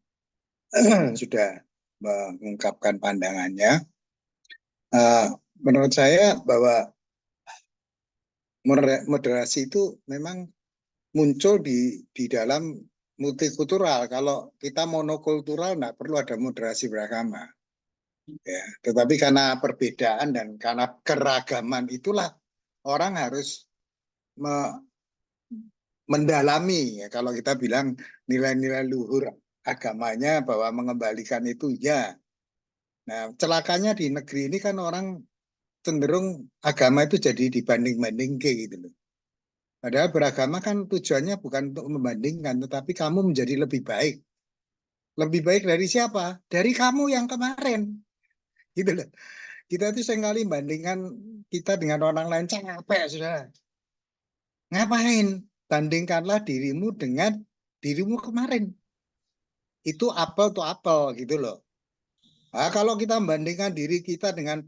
sudah mengungkapkan pandangannya. Menurut saya bahwa moderasi itu memang muncul di dalam multikultural. Kalau kita monokultural, nggak perlu ada moderasi beragama. Ya, tetapi karena perbedaan dan karena keragaman itulah orang harus mendalami. Ya, kalau kita bilang nilai-nilai luhur agamanya bahwa mengembalikan itu ya. Nah, celakanya di negeri ini kan orang cenderung agama itu jadi dibanding-bandingke gitu loh. Padahal beragama kan tujuannya bukan untuk membandingkan, tetapi kamu menjadi lebih baik. Lebih baik dari siapa? Dari kamu yang kemarin. Gitu loh. Kita itu seringkali bandingkan kita dengan orang lain, capek sudah. Ngapain? Bandingkanlah dirimu dengan dirimu kemarin. Itu apel to apel gitu loh. Nah, kalau kita membandingkan diri kita dengan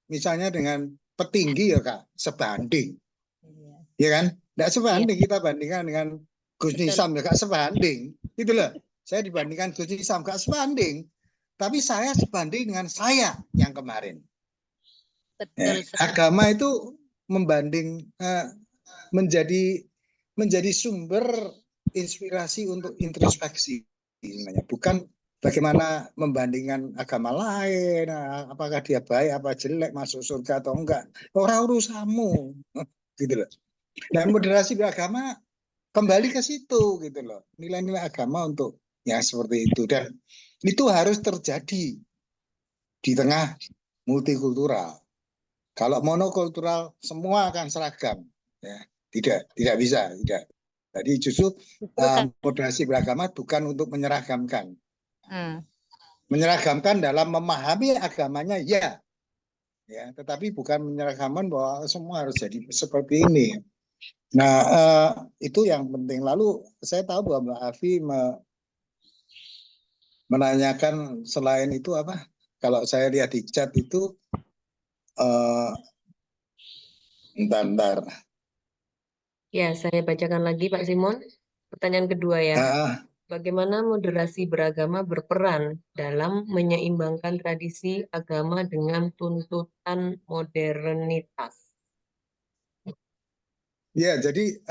misalnya dengan petinggi ya Kak, sebanding. Ya kan? Tidak sebanding, kita bandingkan dengan Gus Nisam ya Kak, sebanding. Gitu loh. Saya dibandingkan Gus Nisam, Kak, sebanding. Tapi saya sebanding dengan saya yang kemarin. Betul. Agama itu menjadi sumber inspirasi untuk introspeksi, bukan bagaimana membandingkan agama lain, apakah dia baik, apa jelek, masuk surga atau enggak, orang urusanmu, gitu loh. Dan moderasi beragama kembali ke situ, gitu loh, nilai-nilai agama untuk ya seperti itu, dan itu harus terjadi di tengah multikultural. Kalau monokultural semua akan seragam, ya tidak bisa, tidak. Jadi justru moderasi beragama bukan untuk menyeragamkan, menyeragamkan dalam memahami agamanya ya, tetapi bukan menyeragamkan bahwa semua harus jadi seperti ini. Nah, itu yang penting. Lalu saya tahu bahwa Mbak Afi menanyakan selain itu apa? Kalau saya lihat di chat itu, bentar. Ya, saya bacakan lagi Pak Simon. Pertanyaan kedua ya. Bagaimana moderasi beragama berperan dalam menyeimbangkan tradisi agama dengan tuntutan modernitas? Ya, jadi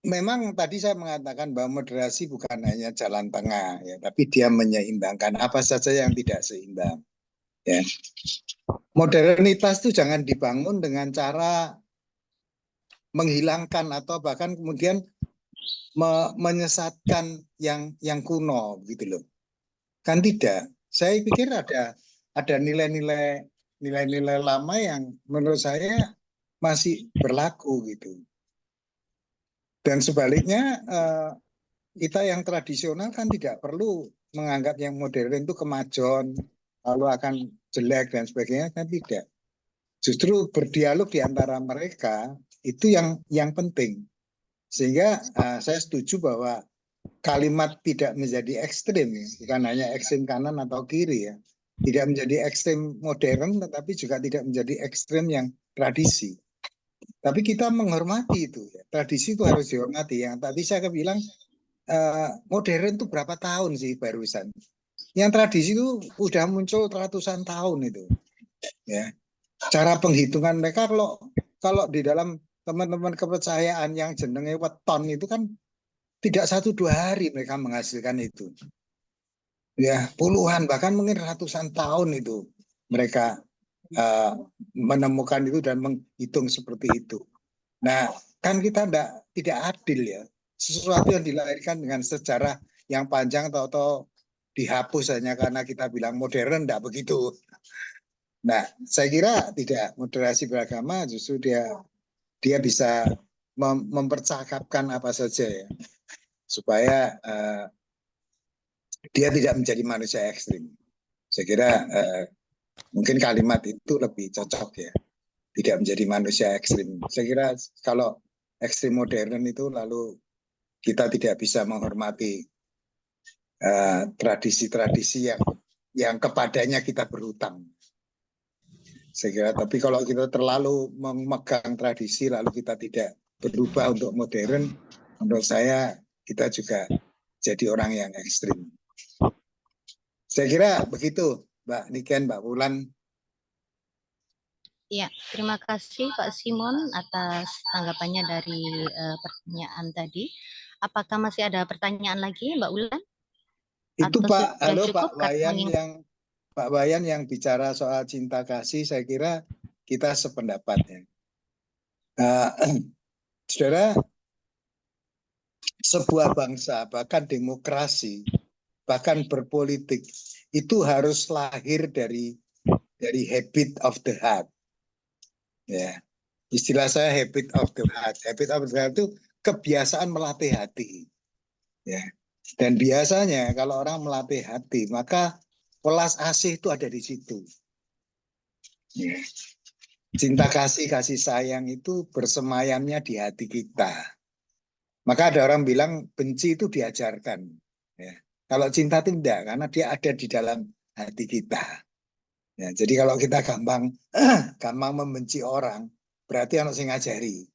memang tadi saya mengatakan bahwa moderasi bukan hanya jalan tengah, ya, tapi dia menyeimbangkan apa saja yang tidak seimbang. Ya. Modernitas itu jangan dibangun dengan cara menghilangkan atau bahkan kemudian menyesatkan yang kuno, gitu loh. Kan tidak. Saya pikir ada nilai-nilai lama yang menurut saya masih berlaku gitu. Dan sebaliknya kita yang tradisional kan tidak perlu menganggap yang modern itu kemajuan lalu akan jelek dan sebagainya, kan tidak. Justru berdialog di antara mereka itu yang penting. Sehingga saya setuju bahwa kalimat tidak menjadi ekstrim, bukan hanya ekstrim kanan atau kiri ya, tidak menjadi ekstrim modern, tetapi juga tidak menjadi ekstrim yang tradisi. Tapi kita menghormati itu, ya. Tradisi itu harus dihormati. Yang tadi saya bilang modern itu berapa tahun sih barusan? Yang tradisi itu udah muncul ratusan tahun itu, ya. Cara penghitungan mereka kalau di dalam teman-teman kepercayaan yang jenenge weton itu kan tidak 1-2 hari mereka menghasilkan itu. Ya, puluhan bahkan mungkin ratusan tahun itu mereka menemukan itu dan menghitung seperti itu. Nah, kan kita tidak adil ya. Sesuatu yang dilahirkan dengan sejarah yang panjang atau dihapus hanya karena kita bilang modern, tidak begitu. Nah, saya kira tidak, moderasi beragama justru dia bisa mempercakapkan apa saja ya, supaya dia tidak menjadi manusia ekstrim. Saya kira mungkin kalimat itu lebih cocok ya, tidak menjadi manusia ekstrim. Saya kira kalau ekstrim modern itu lalu kita tidak bisa menghormati tradisi-tradisi yang kepadanya kita berhutang. Saya kira, tapi kalau kita terlalu memegang tradisi lalu kita tidak berubah untuk modern, menurut saya kita juga jadi orang yang ekstrim. Saya kira begitu, Mbak Niken, Mbak Wulan. Ya, terima kasih Pak Simon atas tanggapannya dari pertanyaan tadi. Apakah masih ada pertanyaan lagi, Mbak Wulan? Itu Atau Pak, sudah halo cukup Pak Wayan yang bicara soal cinta kasih, saya kira kita sependapat ya. Saudara, sebuah bangsa, bahkan demokrasi, bahkan berpolitik, itu harus lahir dari habit of the heart. Ya, istilah saya habit of the heart. Habit of the heart itu kebiasaan melatih hati. Ya. Dan biasanya kalau orang melatih hati, maka welas asih itu ada di situ. Ya. Cinta kasih, kasih sayang itu bersemayamnya di hati kita. Maka ada orang bilang benci itu diajarkan. Ya. Kalau cinta tidak, karena dia ada di dalam hati kita. Ya, jadi kalau kita gampang membenci orang, berarti harus ngajari.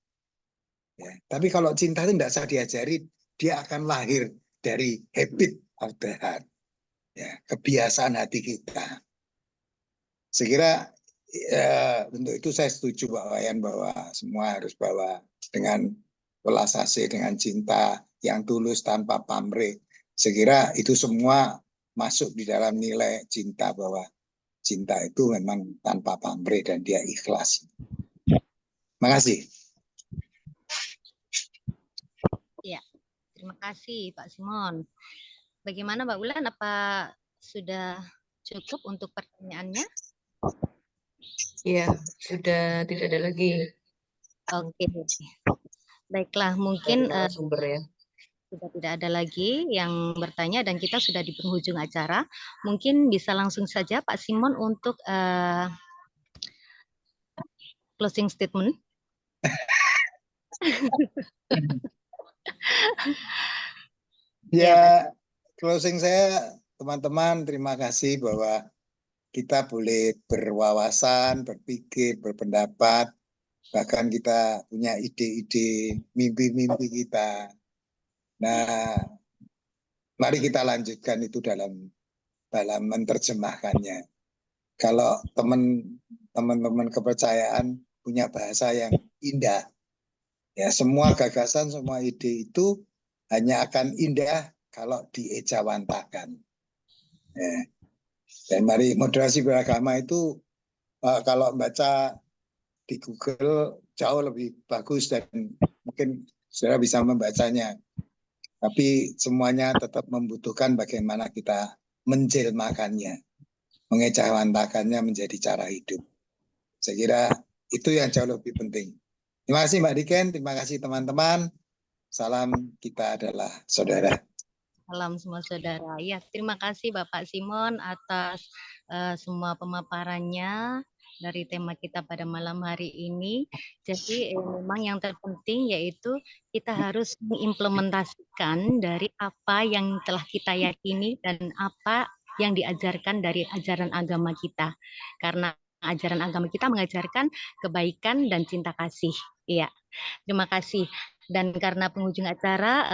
Ya. Tapi kalau cinta itu tidak usah diajari, dia akan lahir dari habit of the heart. Ya, kebiasaan hati kita. Saya kira untuk itu saya setuju Pak Wayan bahwa semua harus bawa dengan welas asih, dengan cinta yang tulus tanpa pamrih. Saya kira itu semua masuk di dalam nilai cinta, bahwa cinta itu memang tanpa pamrih dan dia ikhlas. Terima kasih. Ya, terima kasih Pak Simon. Bagaimana Mbak Wulan, apa sudah cukup untuk pertanyaannya? Ya, sudah tidak ada lagi. Oke, baiklah, mungkin sumber ya. sudah tidak ada lagi yang bertanya dan kita sudah di penghujung acara. Mungkin bisa langsung saja Pak Simon untuk closing statement. Ya, closing saya, teman-teman, terima kasih bahwa kita boleh berwawasan, berpikir, berpendapat, bahkan kita punya ide-ide, mimpi-mimpi kita. Nah, mari kita lanjutkan itu dalam menerjemahkannya. Kalau teman-teman kepercayaan punya bahasa yang indah, ya semua gagasan, semua ide itu hanya akan indah kalau diejawantakan. Ya. Dan mari, moderasi beragama itu kalau baca di Google jauh lebih bagus dan mungkin saudara bisa membacanya. Tapi semuanya tetap membutuhkan bagaimana kita menjelmakannya, mengejawantakannya menjadi cara hidup. Saya kira itu yang jauh lebih penting. Terima kasih Mbak Diken, terima kasih teman-teman. Salam, kita adalah saudara. Salam semua saudara. Ya, terima kasih Bapak Simon atas semua pemaparannya dari tema kita pada malam hari ini. Jadi memang yang terpenting yaitu kita harus mengimplementasikan dari apa yang telah kita yakini dan apa yang diajarkan dari ajaran agama kita. Karena ajaran agama kita mengajarkan kebaikan dan cinta kasih. Iya, terima kasih. Dan karena penghujung acara,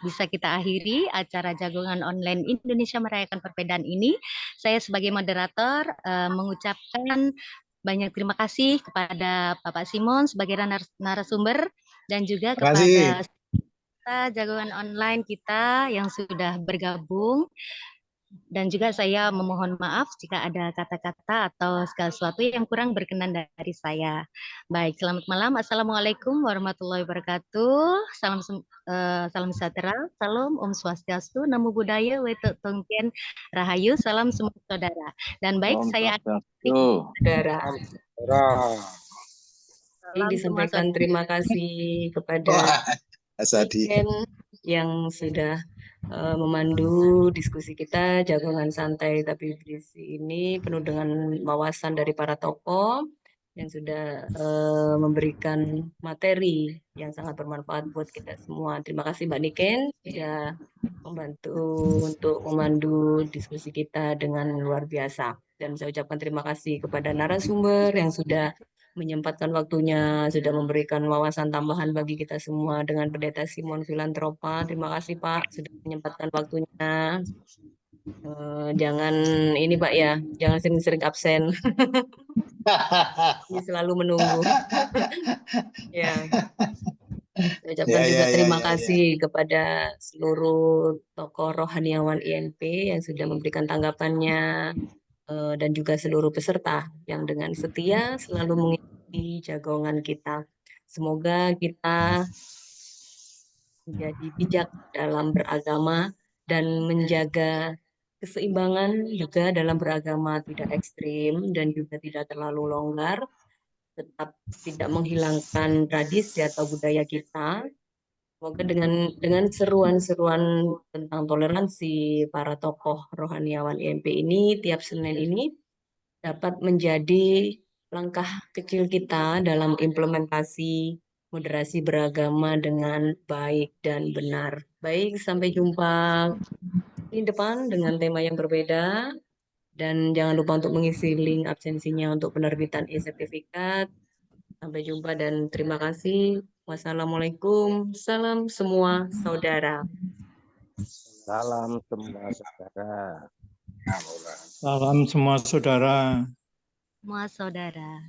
bisa kita akhiri acara Jagongan Online Indonesia Merayakan Perbedaan ini. Saya sebagai moderator mengucapkan banyak terima kasih kepada Bapak Simon sebagai narasumber dan juga Terima kasih. kepada Jagongan Online kita yang sudah bergabung. Dan juga saya memohon maaf jika ada kata-kata atau segala sesuatu yang kurang berkenan dari saya. Baik, selamat malam. Assalamualaikum warahmatullahi wabarakatuh. Salam sejahtera, salam Om Swastiastu, Namo Buddhaya, Wetu Tongken Rahayu, salam semua saudara. Dan baik, saya Saudara. Ini disampaikan terima kasih kepada Ken yang sudah memandu diskusi kita Jagongan Santai Tapi Berisi ini penuh dengan wawasan dari para tokoh yang sudah memberikan materi yang sangat bermanfaat buat kita semua. Terima kasih Mbak Niken sudah membantu untuk memandu diskusi kita dengan luar biasa. Dan saya ucapkan terima kasih kepada narasumber yang sudah menyempatkan waktunya, sudah memberikan wawasan tambahan bagi kita semua dengan Pendeta Simon Filantropa. Terima kasih Pak sudah menyempatkan waktunya. Jangan ini Pak ya, jangan sering-sering absen. Ini selalu menunggu. Ya. Saya ucapkan juga terima kasih kepada seluruh tokoh rohaniawan INP yang sudah memberikan tanggapannya dan juga seluruh peserta yang dengan setia selalu mengikuti jagongan kita. Semoga kita menjadi bijak dalam beragama dan menjaga keseimbangan juga dalam beragama, tidak ekstrim dan juga tidak terlalu longgar, tetap tidak menghilangkan tradisi atau budaya kita. Semoga dengan seruan-seruan tentang toleransi para tokoh rohaniawan IMP ini tiap Senin ini dapat menjadi langkah kecil kita dalam implementasi moderasi beragama dengan baik dan benar. Baik, sampai jumpa di depan dengan tema yang berbeda. Dan jangan lupa untuk mengisi link absensinya untuk penerbitan e-sertifikat. Sampai jumpa dan terima kasih. Wassalamualaikum. Salam semua saudara. Salam semua saudara. Salam semua saudara. Semua saudara.